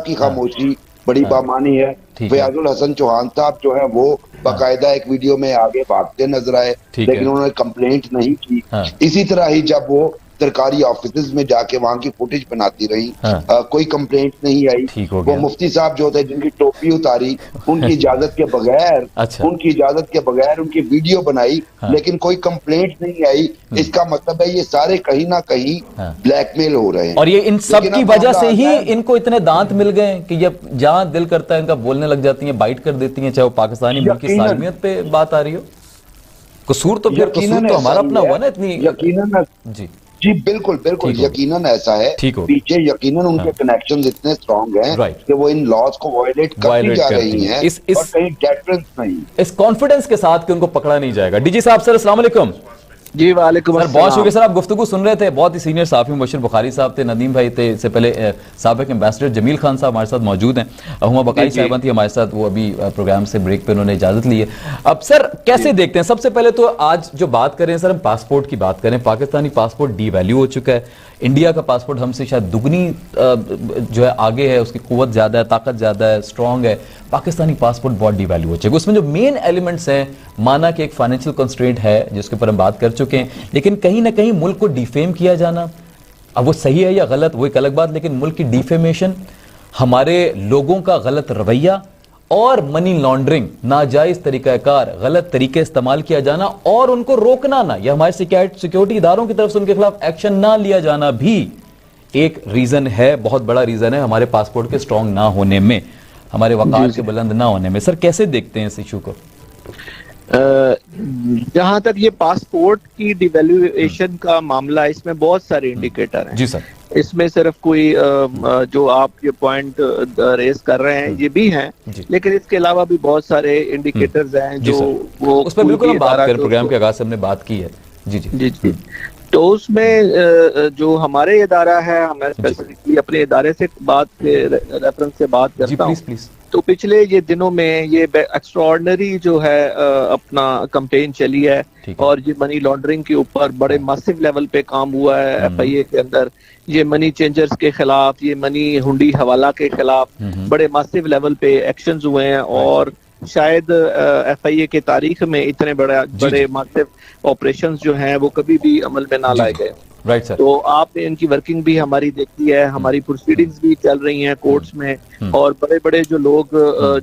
की खामोशी बड़ी बामानी है। फयाजुल हसन चौहान साहब जो है वो बाकायदा एक वीडियो में आगे भागते नजर आए, लेकिन उन्होंने कंप्लेंट नहीं की। इसी तरह ही जब वो सरकारी ऑफिस में जाके वहां की फुटेज बनाती रही, कोई कंप्लेंट नहीं आई। वो मुफ्ती साहब जो थे जिनकी टोपी उतारी, उनकी इजाजत के बगैर उनकी वीडियो बनाई, लेकिन कोई कंप्लेंट नहीं आई। इसका मतलब है ये सारे कहीं ना कहीं ब्लैकमेल हो रहे हैं, और ये इन सब की वजह से ही इनको इतने दांत मिल गए कि जब जहां दिल करता है इनका बोलने लग जाती है, बाइट कर देती है, चाहे वो पाकिस्तानी मुल्क की सालमियत पे बात आ रही हो। कसूर तो हमारा अपना हुआ ना इतनी। यकीनन जी बिल्कुल यकीनन ऐसा है, पीछे यकीनन उनके कनेक्शंस इतने स्ट्रांग हैं कि वो इन लॉज को वायलेट करती जा रही हैं, और कहीं डेटरेंस नहीं, इस कॉन्फिडेंस के साथ कि उनको पकड़ा नहीं जाएगा। डीजी साहब सर अस्सलाम वालेकुम। जी वालेकुम सर, बहुत शुक्रिया सर, आप गुफ्तगू सुन रहे थे, बहुत ही सीनियर साहब मुबशिर बुखारी साहब थे, नदीम भाई थे, इससे पहले साबिक एम्बेसडर जमील खान साहब हमारे साथ मौजूद हैं, हुमा बकाई साहिबा थी हमारे साथ, वो अभी प्रोग्राम से ब्रेक पे उन्होंने इजाजत ली है। अब सर कैसे देखते हैं, सबसे पहले तो आज जो बात करें सर, हम पासपोर्ट की बात करें, पाकिस्तानी पासपोर्ट डी वैल्यू हो चुका है, इंडिया का पासपोर्ट हमसे शायद दुगनी जो है आगे है, उसकी कुव्वत ज्यादा है, ताकत ज्यादा है, स्ट्रांग है, पाकिस्तानी पासपोर्ट बहुत डिवैल्यू हो जाएगा। उसमें जो मेन एलिमेंट्स हैं, माना कि एक फाइनेंशियल कंस्ट्रेंट है जिसके ऊपर हम बात कर चुके हैं, लेकिन कहीं ना कहीं मुल्क को डिफेम किया जाना, अब वो सही है या गलत वो एक अलग बात, लेकिन मुल्क की डिफेमेशन, हमारे लोगों का गलत रवैया और मनी लॉन्ड्रिंग, नाजायज तरीकाकार, गलत तरीके इस्तेमाल किया जाना और उनको रोकना ना, या हमारे सिक्योरिटी इदारों की तरफ से उनके खिलाफ एक्शन ना लिया जाना भी एक रीजन है, बहुत बड़ा रीजन है हमारे पासपोर्ट के स्ट्रांग ना होने में, हमारे वकार के बुलंद ना होने में। सर कैसे देखते हैं इस इशू को? जहां तक ये पासपोर्ट की डिवैल्यूएशन का मामला है, इसमें बहुत सारे इंडिकेटर हैं। जी सर। इसमें सिर्फ कोई जो आप ये पॉइंट रेस कर रहे हैं ये भी हैं, लेकिन इसके अलावा भी बहुत सारे इंडिकेटर्स हैं जो वो उस पर बिल्कुल हम बात करें, प्रोग्राम के आगाज से हमने बात की है। जी जी जी जी। तो उसमें जो हमारे इदारा है, मैं स्पेसिफिकली अपने इदारे से बात के रेफरेंस से बात करता हूँ, तो पिछले ये दिनों में ये एक्स्ट्राऑर्डिनरी जो है अपना कैंपेन चली है और ये मनी लॉन्ड्रिंग के ऊपर बड़े मासिव लेवल पे काम हुआ है FIA के अंदर। ये मनी चेंजर्स के खिलाफ, ये मनी हुंडी हवाला के खिलाफ बड़े मासिव लेवल पे एक्शंस हुए हैं और शायद FIA के तारीख में इतने बड़े मासिव ऑपरेशंस जो हैं वो कभी भी अमल में ना लाए गए। Right sir. तो आपने इनकी वर्किंग भी हमारी देखी है, हमारी प्रोसीडिंग्स भी चल रही हैं कोर्ट्स में, और बड़े बड़े जो लोग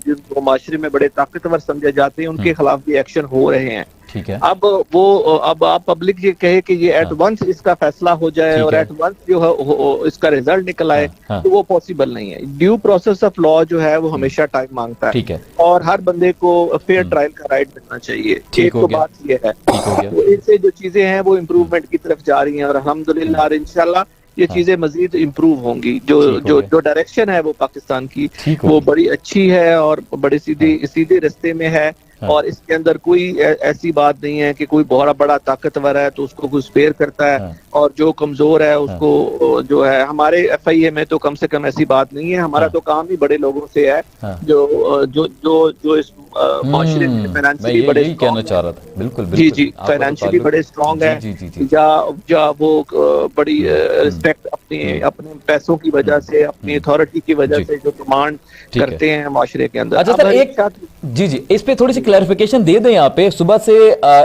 जिनको माशरे में बड़े ताकतवर समझे जाते हैं उनके खिलाफ भी एक्शन हो रहे हैं। ठीक है। अब आप पब्लिक ये कहे कि ये एट वंस इसका फैसला हो जाए और एट वंस जो है इसका रिजल्ट निकल आए, तो वो पॉसिबल नहीं है। ड्यू प्रोसेस ऑफ लॉ जो है वो हमेशा टाइम मांगता है। ठीक है। और हर बंदे को फेयर ट्रायल का राइट मिलना चाहिए। एक तो बात ये है, तो इससे जो चीजें हैं वो इम्प्रूवमेंट की तरफ जा रही हैं और अल्हम्दुलिल्लाह और इंशाल्लाह ये चीजें मजीद इम्प्रूव होंगी। जो डायरेक्शन है वो पाकिस्तान की वो बड़ी अच्छी है और बड़ी सीधे रास्ते में है। और इसके अंदर कोई ऐसी बात नहीं है कि कोई बहुत बड़ा ताकतवर है तो उसको कोई स्पेयर करता है और जो कमजोर है उसको जो है। हमारे FIA में तो कम से कम ऐसी बात नहीं है। हमारा तो काम ही बड़े लोगों से है जो इस माशरे में फाइनेंशियली बड़े कहना चाह रहा था। बिल्कुल जी जी, फाइनेंशियली बड़े स्ट्रॉन्ग है या वो बड़ी रिस्पेक्ट अपने पैसों की वजह से, अपनी अथॉरिटी की वजह से जो डिमांड करते हैं माशरे के अंदर। अच्छा सर, एक इस पे थोड़ी सी क्लैरिफिकेशन दे दें। यहाँ पे सुबह से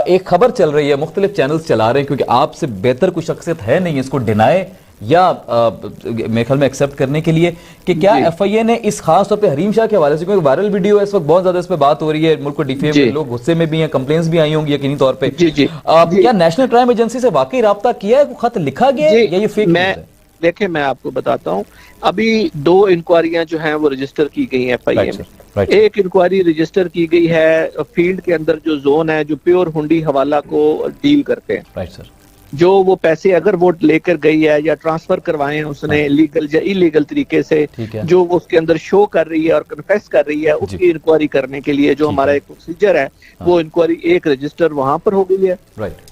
एक खबर चल रही है, मुख्तलिफ चैनल्स चला रहे हैं, क्योंकि आपसे बेहतर कोई शख्सियत है नहीं इसको डिनाई या मेरे ख्याल में एक्सेप्ट करने के लिए कि क्या FIA ने इस खास तौर पे हरीम शाह के हवाले से, क्योंकि वायरल वीडियो है इस वक्त, बहुत ज्यादा इस पे बात हो रही है, मुल्क को डिफेम में लोग गुस्से में भी हैं, कंप्लेंट्स भी आई होंगी यकीनी तौर पे। क्या नेशनल क्राइम एजेंसी से वाकई राब्ता किया है, खत लिखा गया है या ये फेक न्यूज़ है? देखिए मैं आपको बताता हूँ, अभी 2 इंक्वायरियां जो हैं वो रजिस्टर की गई हैं FIA में। एक इंक्वायरी रजिस्टर की गई है फील्ड के अंदर जो जोन है जो प्योर हुंडी हवाला को डील करते हैं। Right sir. जो वो पैसे अगर वो लेकर गई है या ट्रांसफर करवाए हैं उसने लीगल या इलीगल तरीके से, जो वो उसके अंदर शो कर रही है और कन्फेस कर रही है, उसकी इंक्वायरी करने के लिए जो हमारा एक प्रोसीजर है वो इंक्वायरी एक रजिस्टर वहां पर हो गई है।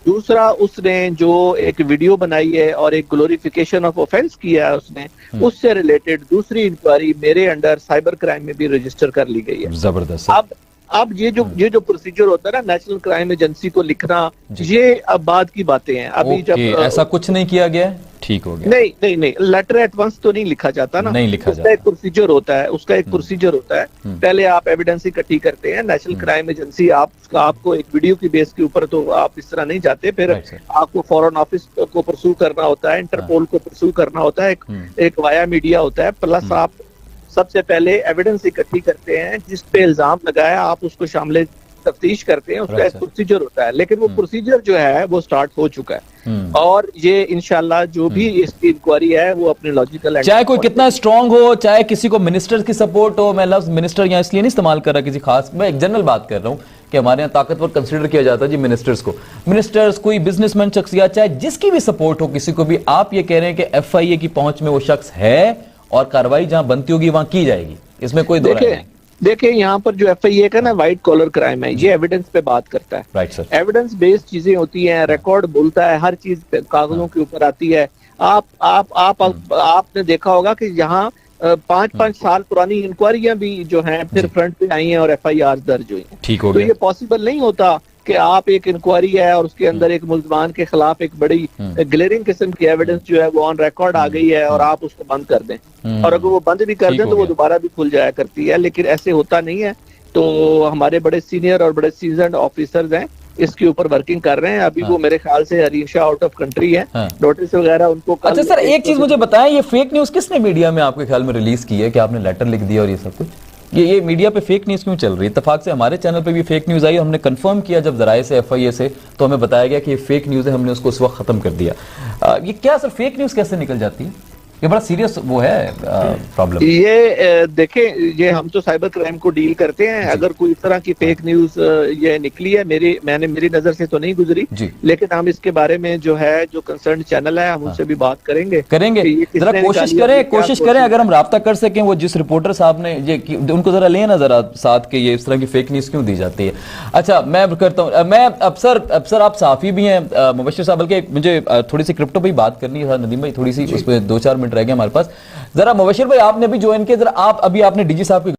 दूसरा, उसने जो एक वीडियो बनाई है और एक ग्लोरिफिकेशन ऑफ ऑफेंस किया है उसने, उससे रिलेटेड दूसरी इंक्वायरी मेरे अंडर साइबर क्राइम में भी रजिस्टर कर ली गई है। जबरदस्त। अब ये जो प्रोसीजर होता है ना नेशनल क्राइम एजेंसी को लिखना, ये अब बाद की बातें हैं। अभी जब ऐसा कुछ नहीं किया गया, ठीक हो गया। नहीं, लेटर एट वंस तो नहीं लिखा जाता ना, नहीं लिखा जाता। एक प्रोसीजर होता है, उसका एक प्रोसीजर होता है। पहले आप एविडेंस इकट्ठी करते हैं, नेशनल क्राइम एजेंसी आपको एक वीडियो की बेस के ऊपर तो आप इस तरह नहीं जाते, फिर आपको फॉरेन ऑफिस को परस्यू करना होता है, इंटरपोल को परस्यू करना होता है, एक वाया मीडिया होता है, प्लस आप सबसे पहले एविडेंस इकट्ठी करते हैं, जिस पे इल्जाम लगाया आप उसको शामिल तफ्तीश करते हैं, उसका एक प्रोसीजर होता है। लेकिन वो प्रोसीजर जो है वो स्टार्ट हो चुका है और ये इंशाल्लाह जो भी इसकी इंक्वायरी है वो अपने लॉजिकल, चाहे कोई कितना स्ट्रांग हो, चाहे किसी को मिनिस्टर की सपोर्ट हो, मैं लफ्ज मिनिस्टर यहाँ इसलिए नहीं इस्तेमाल कर रहा किसी खास, मैं एक जनरल बात कर रहा हूँ कि हमारे यहाँ ताकतवर कंसिडर किया जाता है जी मिनिस्टर्स को, कोई बिजनेसमैन शख्सियत, चाहे जिसकी भी सपोर्ट हो किसी को भी, आप ये कह रहे हैं कि FIA की पहुंच में वो शख्स है और कार्रवाई जहां बनती होगी वहां की जाएगी, इसमें कोई दो राय नहीं। देखिए यहाँ पर जो FIA का ना व्हाइट कॉलर क्राइम है, ये एविडेंस पे बात करता है। Right sir. एविडेंस बेस्ड चीजें होती हैं, रिकॉर्ड बोलता है, हर चीज कागजों के ऊपर आती है। आपने देखा होगा कि यहाँ 5-5 साल पुरानी इंक्वायरियां भी जो हैं फिर फ्रंट पे आई हैं और FIR दर्ज हुई हैं। ठीक हो तो गया। ये पॉसिबल नहीं होता कि आप एक इंक्वायरी है और उसके अंदर एक मुल्जमान के खिलाफ एक बड़ी ग्लेरिंग किस्म की एविडेंस जो है वो ऑन रिकॉर्ड आ गई है और आप उसको बंद कर दें, और अगर वो बंद भी कर दें तो वो दोबारा भी खुल जाया करती है, लेकिन ऐसे होता नहीं है। तो हमारे बड़े सीनियर और बड़े सीजन्ड ऑफिसर्स हैं, इसके ऊपर वर्किंग कर रहे हैं। अभी वो मेरे ख्याल से Hareem Shah out of country है, नोटिस वगैरह उनको कल। अच्छा सर, एक चीज मुझे बताएं, ये फेक न्यूज किसने मीडिया में आपके ख्याल में रिलीज की है कि आपने लेटर लिख दिया और ये सब कुछ? ये मीडिया पे फेक न्यूज क्यों चल रही है? इत्तेफाक से हमारे चैनल पे भी फेक न्यूज आई, हमने कंफर्म किया जब जराये से FIA से, तो हमें बताया गया कि ये फेक न्यूज है, हमने उसको उस वक्त खत्म कर दिया। ये क्या सर, फेक न्यूज कैसे निकल जाती है? ये बड़ा सीरियस वो है प्रॉब्लम। ये देखें, ये हम तो साइबर क्राइम को डील करते हैं। अगर कोई इस तरह की फेक न्यूज ये निकली है, मेरी नजर से तो नहीं गुजरी, लेकिन हम इसके बारे में जो है, जो कंसर्न चैनल है, हम उनसे भी बात करेंगे। जरा कोशिश करें अगर हम राब्ता कर सकें, वो जिस रिपोर्टर साहब ने ये उनको जरा लें ना जरा साथ के, ये इस तरह की फेक न्यूज क्यों दी जाती है। अच्छा, मैं करता हूँ, मैं अफसर आप साफी भी हैं मुबश्शिर साहब, बल्कि मुझे थोड़ी सी क्रिप्टो पे बात करनी है नदीम भाई, थोड़ी सी उसमें 2-4 मिनट रह गए हमारे पास। जरा मुबश्शिर भाई, आपने भी ज्वाइन किया, जरा आप अभी आपने डीजी साहब की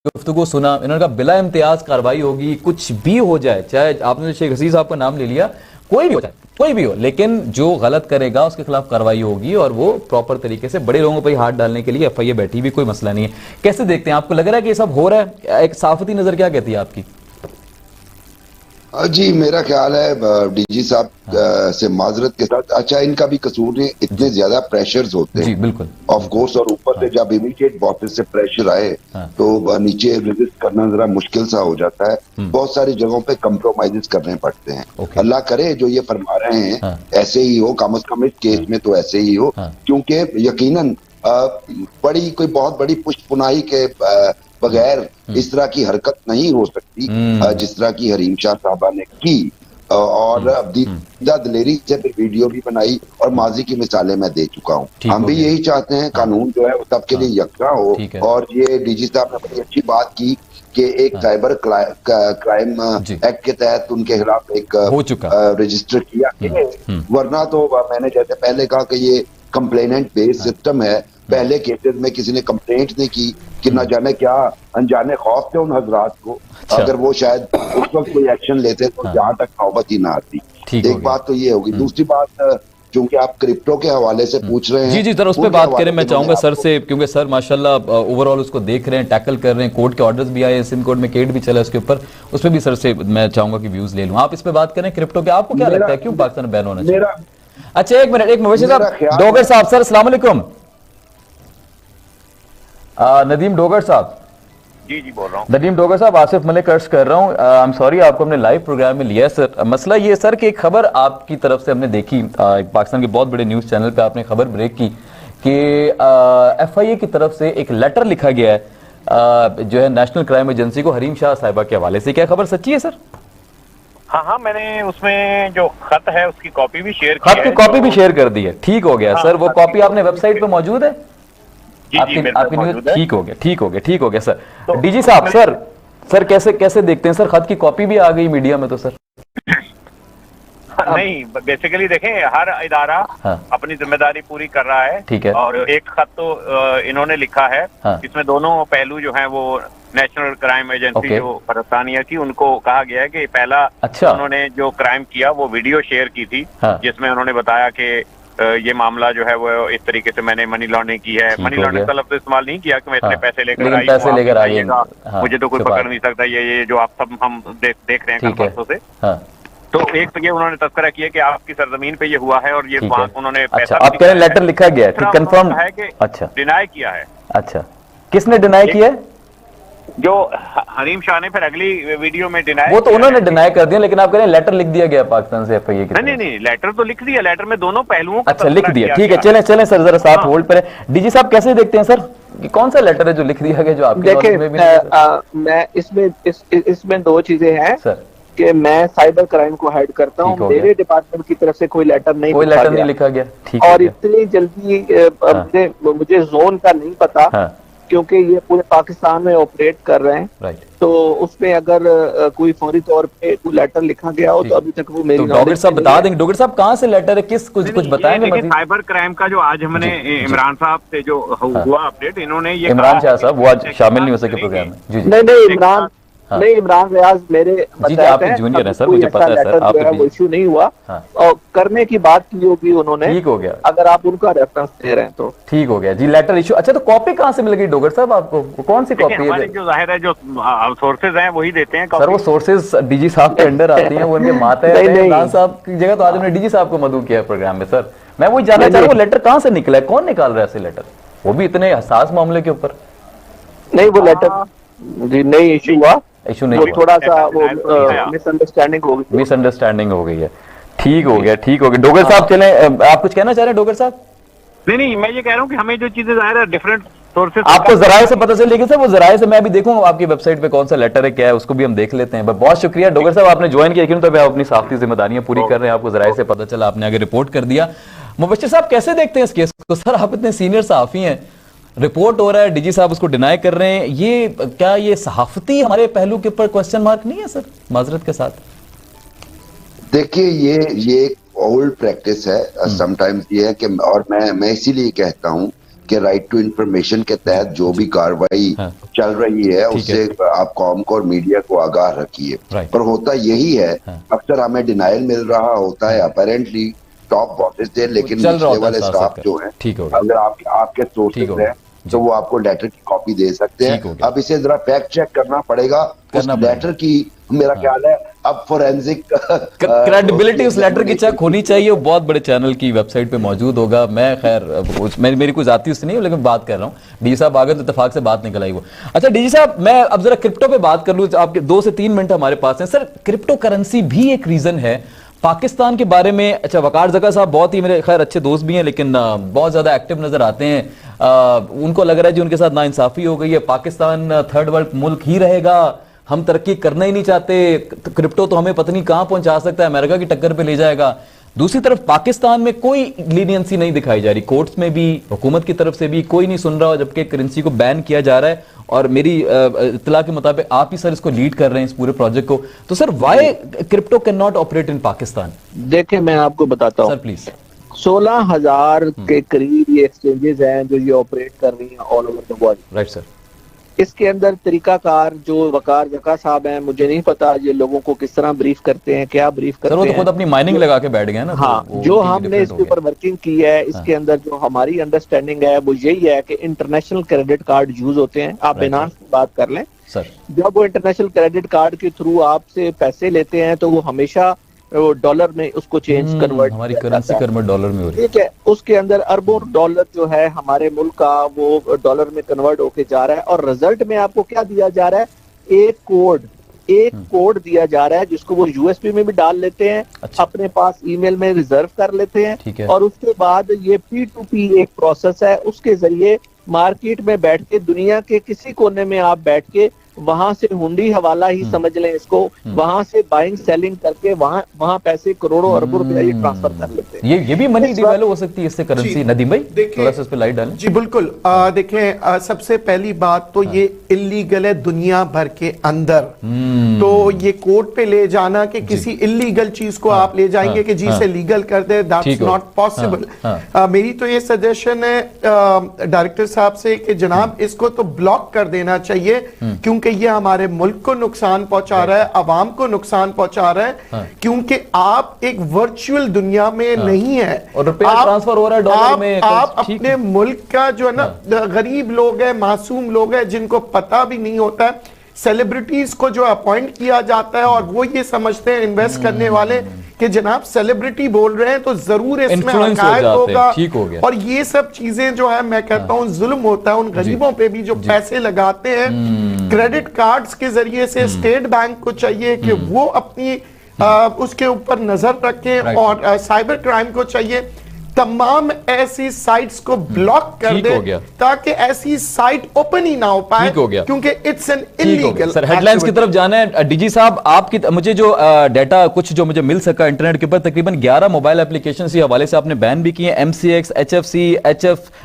गुफ्तगू सुना, इन्होंने कहा बिला इम्तियाज कार्रवाई होगी, कुछ भी हो जाए, चाहे आपने शेख हसीस साहब का नाम ले लिया, कोई भी हो जाए, कोई भी हो, लेकिन जो गलत करेगा उसके खिलाफ कार्रवाई होगी, और वो प्रॉपर तरीके से बड़े लोगों पर हाथ डालने के लिए FIA बैठी भी, कोई मसला नहीं है। कैसे देखते हैं, आपको लग रहा है कि ये सब हो रहा है? एक साफती नजर क्या कहती है आपकी? जी, मेरा ख्याल है डीजी साहब से माजरत के साथ, अच्छा इनका भी कसूर नहीं, इतने ज्यादा प्रेशर्स होते हैं, जी बिल्कुल ऑफ कोर्स, और ऊपर से जब इमीडिएट बॉसेस से प्रेशर आए तो नीचे रेजिस्ट करना जरा मुश्किल सा हो जाता है। बहुत सारी जगहों पे कंप्रोमाइजेस करने पड़ते हैं। अल्लाह करे जो ये फरमा रहे हैं ऐसे ही हो, कम से कम इस केस में तो ऐसे ही हो, क्योंकि यकीनन कोई बहुत बड़ी पुष्टपुनाही के बगैर इस तरह की हरकत नहीं हो सकती जिस तरह की हरीम शाह साहबा ने की, और दीदा दिलेरी से फिर वीडियो भी बनाई, और माजी की मिसालें मैं दे चुका हूँ। हम भी यही चाहते हैं कानून जो है वो सबके लिए यकसा हो, और ये डीजी साहब ने बड़ी अच्छी बात की कि एक साइबर क्राइम एक्ट के तहत उनके खिलाफ एक रजिस्टर किया, वरना तो मैंने जैसे पहले कहा कि ये कंप्लेनेंट बेस्ड सिस्टम है। पहले केसेस में किसी ने कंप्लेंट नहीं की कि न जाने क्या अनजाने खौफ थे उन हजरात को, अगर वो शायद उस वक्त कोई एक्शन लेते तो जहां तक नौबत ही ना आती। एक बात तो ये होगी। दूसरी बात, क्योंकि आप क्रिप्टो के हवाले से पूछ रहे हैं, जी जी सर, उस पर बात करें। मैं चाहूंगा सर से, क्योंकि सर माशाल्लाह ओवरऑल उसको देख रहे हैं, टैकल कर रहे हैं, कोर्ट के ऑर्डर्स भी आए, सिंध कोर्ट में केट भी चला है उसके ऊपर, उस पर भी सर से मैं चाहूंगा कि व्यूज ले लूं। आप इस पर बात करें क्रिप्टो पे, आपको क्या लगता है क्यों पाकिस्तान बैन होना चाहिए? अच्छा एक मिनट, एक मुबश्शिर साहब, डोगर साहब, सर अस्सलाम वालेकुम। नदीम डोगर साहब। जी जी बोल रहा हूँ। नदीम डोगर साहब, आसिफ मलिक अर्ज कर रहा हूँ। आई एम सॉरी, आपको हमने लाइव प्रोग्राम में लिया है सर। मसला ये सर कि एक खबर आपकी तरफ से हमने देखी, एक पाकिस्तान के बहुत बड़े न्यूज़ चैनल पे आपने खबर ब्रेक की कि FIA की तरफ से एक लेटर लिखा गया है जो है नेशनल क्राइम एजेंसी को, हरीम शाह साहिबा के हवाले से। क्या खबर सच्ची है सर? हाँ, मैंने उसमें जो खत है उसकी कॉपी भी शेयर की है। खत की कॉपी भी शेयर कर दी है, ठीक हो गया सर। वो कॉपी आपने वेबसाइट पे मौजूद है? आपकी न्यूज ठीक हो गया सर। डीजी साहब, सर कैसे देखते हैं सर, खत की कॉपी भी आ गई मीडिया में तो सर? नहीं, बेसिकली देखें, हर इदारा अपनी जिम्मेदारी पूरी कर रहा है, ठीक है। और एक खत तो इन्होंने लिखा है, इसमें दोनों पहलू जो हैं वो नेशनल क्राइम एजेंसी जो बरतानिया की, उनको कहा गया है कि पहला उन्होंने जो क्राइम किया वो वीडियो शेयर की थी, जिसमें उन्होंने बताया कि ये मामला जो है वो इस तरीके से मैंने मनी लॉन्ड्रिंग की है। मनी लॉन्ड्रिंग का लफ्ज़ इस्तेमाल नहीं किया कि मैं इतने पैसे लेकर आइएगा, मुझे तो कोई पकड़ नहीं सकता, ये जो आप सब हम देख रहे हैं परसों से। तो एक तो ये उन्होंने तस्करा किया कि आपकी सरजमीन पे ये हुआ है, और ये उन्होंने पैसा, आप कह रहे हैं लेटर लिखा गया है, कंफर्म है कि डिनाई किया है। अच्छा, किसने डिनाई किया है? जो हरीम शाह ने फिर अगली वीडियो में डिनाई, वो तो उन्होंने डिनाई कर दिया, लेकिन आप कह रहे हैं लेटर लिख दिया गया पाकिस्तान से FIA की? नहीं, लेटर तो लिख दिया, लेटर में दोनों पहलुओं अच्छा लिख दिया, ठीक है। चलें सर, जरा साथ होल्ड पर। डीजी साहब कैसे देखते हैं सर, कौन सा लेटर है जो लिख दिया गया जो आपके? देखिए, मैं इसमें दो चीजें हैं सर, कि मैं साइबर क्राइम को हेड करता हूँ, मेरे डिपार्टमेंट की तरफ से कोई लेटर नहीं लिखा गया, ठीक, और इतनी जल्दी मुझे जोन का नहीं पता, क्योंकि ये पूरे पाकिस्तान में ऑपरेट कर रहे हैं, तो उसमें अगर कोई फौरी तौर पे कोई लेटर लिखा गया हो तो अभी तक वो मेरी डॉक्टर साहब बता देंगे। डॉक्टर साहब कहाँ से लेटर है, कुछ बताएंगे? साइबर क्राइम का जो आज हमने इमरान साहब से जो हुआ अपडेट, इन्होंने ये इमरान शाह साहब वो आज शामिल नहीं हो सके प्रोग्राम में। नहीं, इमरान नहीं, इमरान रियाज मेरे आप जूनियर हैं सर, मुझे पता है सर, आप वो इश्यू नहीं हुआ। और करने की बात की होगी उन्होंने, ठीक हो गया। अगर आप उनका रेफरेंस दे रहे हैं तो ठीक हो गया जी, लेटर इशू। अच्छा, तो कॉपी कहाँ से मिल गई डोगर साहब आपको, कौन सी कॉपी है? जो जाहिर है जो सोर्सेज हैं वही देते हैं सर, वो सोर्सेज डीजी साहब के अंडर आती हैं, वो उनके माते इमरान साहब की जगह तो आज हमने डीजी साहब को मदऊ किया प्रोग्राम में। सर मैं वही जानना चाह रहा हूँ, वो लेटर कहाँ से निकला है, कौन निकाल रहा है ऐसे लेटर, वो भी इतने हसास मामले के ऊपर? नहीं, वो लेटर जी नहीं इशू हुआ, इशू नहीं, वो थोड़ा सा वो मिसअंडरस्टैंडिंग हो गई है। ठीक हो गया, ठीक हो गया। डोगर साहब चले, आप कुछ कहना चाह रहे हैं डोगर साहब? नहीं, मैं ये कह रहा हूँ कि हमें जो चीजें जाहिर है डिफरेंट सोर्सेज आपको जराये से पता चलेगी सर, वो जराये से मैं अभी देखूंगा आपकी वेबसाइट पे कौन सा लेटर है, क्या है, उसको भी हम देख लेते हैं। बहुत शुक्रिया डोगर साहब, आपने ज्वाइन किया, तो आप अपनी साफ्ती जिम्मेदारियां पूरी कर रहे हैं, आपको जराये से पता चला, आपने आगे रिपोर्ट कर दिया। मुबश्शिर साहब कैसे देखते हैं इस केस को? सर आप इतने सीनियर सहाफी हैं, रिपोर्ट हो रहा है, डीजी साहब उसको डिनाई कर रहे हैं, ये क्या ये सहाफती हमारे पहलू के ऊपर क्वेश्चन मार्क नहीं है सर, माजरत के साथ? देखिए ये एक ओल्ड प्रैक्टिस है समटाइम्स, ये है कि, और मैं इसीलिए कहता हूं कि राइट टू इंफॉर्मेशन के तहत जो भी कार्रवाई चल रही है उससे आप कौम को और मीडिया को आगाह रखिए। पर होता यही है, अक्सर हमें डिनाइल मिल रहा होता है अपेरेंटली टॉप बॉसेस से, लेकिन निचले वाले स्टाफ जो है, अगर आपके सोर्सेज हैं तो वो आपको लेटर की कॉपी दे सकते हैं। अब इसे जरा फैक्ट चेक करना पड़ेगा उस लेटर की, मेरा ख्याल है अब फोरेंसिक क्रेडिबिलिटी उस लेटर की चेक होनी चाहिए, वो बहुत बड़े चैनल की वेबसाइट पे मौजूद होगा। मैं खैर मेरी कोई जाती उससे नहीं है, लेकिन बात कर रहा हूँ, डीजी साहब आ गए तो इत्तेफाक से बात निकल आई वो। अच्छा डीजी साहब, मैं अब जरा क्रिप्टो पे बात कर लूँ, आपके 2 से 3 मिनट हमारे पास हैं। सर क्रिप्टो करेंसी भी एक रीजन है पाकिस्तान के बारे में। अच्छा, वकार जका साहब बहुत ही मेरे खैर अच्छे दोस्त भी हैं, लेकिन बहुत ज्यादा एक्टिव नजर आते हैं। उनको लग रहा है जी उनके साथ नाइंसाफी हो गई है, पाकिस्तान थर्ड वर्ल्ड मुल्क ही रहेगा, हम तरक्की करना ही नहीं चाहते, क्रिप्टो तो हमें पता नहीं कहां पहुंचा सकता है, अमेरिका की टक्कर पे ले जाएगा। दूसरी तरफ पाकिस्तान में कोई लीनियंसी नहीं दिखाई जा रही, कोर्ट्स में भी, हुकूमत की तरफ से भी कोई नहीं सुन रहा, जबकि करेंसी को बैन किया जा रहा है। और मेरी इत्तला के मुताबिक आप ही सर इसको लीड कर रहे हैं इस पूरे प्रोजेक्ट को, तो sir why crypto can not operate in Pakistan? देखिए मैं आपको बताता हूँ सर प्लीज। 16,000 के करीब ये एक्सचेंजेस हैं जो ये ऑपरेट कर रही हैं all over the world. Right sir. इसके अंदर तरीकाकार जो वकार जका साहब हैं, मुझे नहीं पता ये लोगों को किस तरह ब्रीफ करते हैं, क्या ब्रीफ करते हैं। वो तो खुद अपनी माइनिंग लगा के बैठ गए ना। हाँ, तो जो हमने इसके ऊपर वर्किंग की है, इसके अंदर जो हमारी अंडरस्टैंडिंग है वो यही है कि इंटरनेशनल क्रेडिट कार्ड यूज होते हैं। आप बिनास की बात कर लें सर, जब वो इंटरनेशनल क्रेडिट कार्ड के थ्रू आपसे पैसे लेते हैं तो वो हमेशा डॉलर में उसको चेंज कन्वर्ट, हमारी करेंसी कन्वर्ट डॉलर में हो रही है, ठीक है। उसके अंदर अरबों डॉलर जो है हमारे मुल्क का वो डॉलर में कन्वर्ट होके जा रहा है, और रिजल्ट में आपको क्या दिया जा रहा है? एक कोड दिया जा रहा है जिसको वो यूएसबी में भी डाल लेते हैं। अच्छा। अपने पास ईमेल में रिजर्व कर लेते हैं, और उसके बाद ये P2P एक प्रोसेस है, उसके जरिए मार्केट में बैठ के दुनिया के किसी कोने में आप बैठ के वहां से हुंडी हवाला ही समझ लें इसको, वहां से बाइंग सेलिंग करके वहां पैसे करोड़ों अरबों रुपया ये ट्रांसफर कर लेते हैं। ये भी मनी डिवेलप हो सकती है इससे करेंसी। नदीम भाई थोड़ा सा इस पे लाइट डालें। जी बिल्कुल। देखें, सबसे पहली बात तो ये इलीगल है दुनिया भर के अंदर, तो ये कोर्ट पे ले जाना कि किसी इलीगल चीज को आप ले जाएंगे कि जी से लीगल कर दे, दैट्स नॉट पॉसिबल। मेरी तो ये सजेशन है डायरेक्टर साहब से कि जनाब इसको तो ब्लॉक कर देना चाहिए, क्योंकि ये हमारे मुल्क को नुकसान पहुंचा रहा है, अवाम को नुकसान पहुंचा रहा है, क्योंकि आप एक वर्चुअल दुनिया में नहीं है, और रुपया ट्रांसफर हो रहा है डॉलर में। आप अपने मुल्क का जो है ना, गरीब लोग हैं, मासूम लोग हैं, जिनको पता भी नहीं होता है, सेलिब्रिटीज को जो अपॉइंट किया जाता है और वो ये समझते हैं इन्वेस्ट करने वाले कि जनाब सेलिब्रिटी बोल रहे हैं तो जरूर इसमें हकायत होगा। ठीक हो गया। और ये सब चीजें जो है मैं कहता हूं जुल्म होता है उन गरीबों पे भी जो पैसे लगाते हैं क्रेडिट कार्ड्स के जरिए से। स्टेट बैंक को चाहिए कि वो अपनी उसके ऊपर नजर रखें, और साइबर क्राइम को चाहिए तमाम ऐसी साइट्स को ब्लॉक कर दे ताकि ऐसी साइट ओपन ही ना हो पाए, क्योंकि it's an illegal. Sir headlines की तरफ जाना है। डीजी साहब आपकी मुझे जो डाटा कुछ जो मुझे मिल सका इंटरनेट के ऊपर, तकरीबन 11 मोबाइल एप्लीकेशन के हवाले से आपने बैन भी किए। MCX, HFC,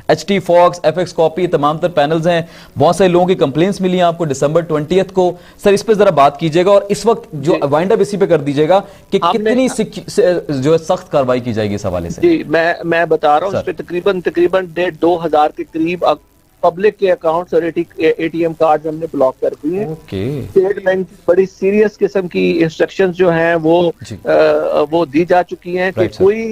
HT Fox, FX copy, तमाम तर पैनल्स हैं। बहुत सारे लोगों की कंप्लेंट्स मिली हैं आपको दिसंबर 20 को। सर इस पर जरा बात कीजिएगा, और इस वक्त जो वाइंड अप इसी पे कर दीजिएगा कि कितनी जो सख्त कार्रवाई की जाएगी इस हवाले से। मैं बता रहा हूँ, इस पे तकरीबन 1,500 के करीब पब्लिक के अकाउंट्स और ATM कार्ड हमने ब्लॉक कर दिए। स्टेट बैंक बड़ी सीरियस किस्म की इंस्ट्रक्शंस जो हैं वो दी जा चुकी हैं कि कोई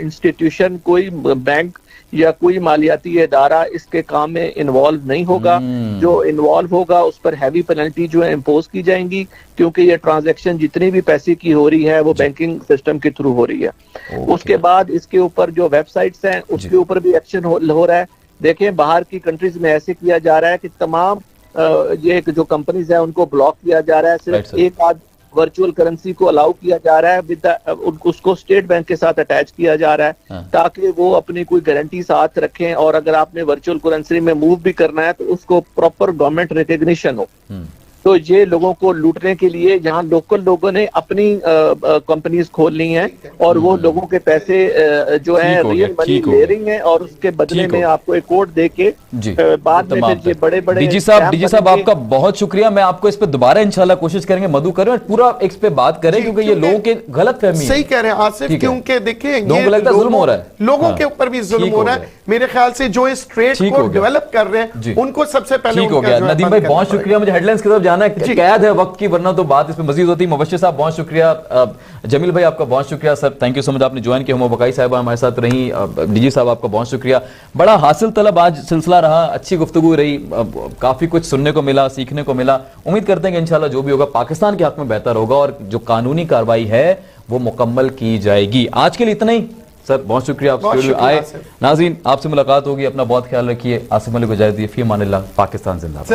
इंस्टीट्यूशन, कोई बैंक या कोई मालियाती इदारा इसके काम में इन्वॉल्व नहीं होगा। जो इन्वॉल्व होगा उस पर हैवी पेनल्टी जो है इम्पोज की जाएंगी, क्योंकि ये ट्रांजैक्शन जितनी भी पैसे की हो रही है वो बैंकिंग सिस्टम के थ्रू हो रही है। उसके बाद इसके ऊपर जो वेबसाइट्स हैं उसके ऊपर भी एक्शन हो रहा है। देखें, बाहर की कंट्रीज में ऐसे किया जा रहा है कि तमाम ये जो कंपनीज है उनको ब्लॉक किया जा रहा है, सिर्फ एक आध वर्चुअल करेंसी को अलाउ किया जा रहा है, उसको स्टेट बैंक के साथ अटैच किया जा रहा है ताकि वो अपनी कोई गारंटी साथ रखें, और अगर आपने वर्चुअल करेंसी में मूव भी करना है तो उसको प्रॉपर गवर्नमेंट रिकग्निशन हो। तो ये लोगों को लूटने के लिए जहां लोकल लोगों ने अपनी कंपनीज खोल ली हैं और वो लोगों के पैसे जो है रियल मनी ले रही हैं और उसके बदले में आपको एक कोड दे के बाद में फिर ये बड़े बड़े। डीजी साहब आपका बहुत शुक्रिया। मैं आपको इस पे दोबारा इंशाल्लाह कोशिश करेंगे, मधु करें और पूरा इस पे बात करें, क्योंकि ये लोगों के गलत फहमी। सही कह रहे हैं आसिफ, क्योंकि देखिए जुल्म हो रहा है, लोगों के ऊपर भी जुल्म हो रहा है। मेरे ख्याल से जो इस ट्रेड को डेवलप कर रहे हैं उनको सबसे पहले ठीक हो गया। नदीम भाई बहुत शुक्रिया, मुझे हेडलाइंस की तरफ जाना है, कैद है वक्त की, वरना तो बात इसमें मजीद होती। मुबश्शिर साहब बहुत शुक्रिया, जमील भाई आपका बहुत शुक्रिया sir, thank you so much, आपने ज्वाइन किया। हम बकाई साहब हमारे साथ रही, डीजी साहब आपका बहुत शुक्रिया। बड़ा हासिल तलब आज सिलसिला रहा, अच्छी गुफ्तगू रही, काफी कुछ सुनने को मिला, सीखने को मिला। उम्मीद करते हैं कि इंशाल्लाह जो भी होगा पाकिस्तान के हक में बेहतर होगा और जो कानूनी कार्रवाई है वो मुकम्मल की जाएगी। आज के लिए इतना ही सर, बहुत शुक्रिया आप स्टूडियो आए। नाज़रीन, आपसे मुलाकात होगी, अपना बहुत ख्याल रखिए। आसिफ मलिक को इजाज़त दीजिए। फी अमानिल्लाह, पाकिस्तान जिंदाबाद।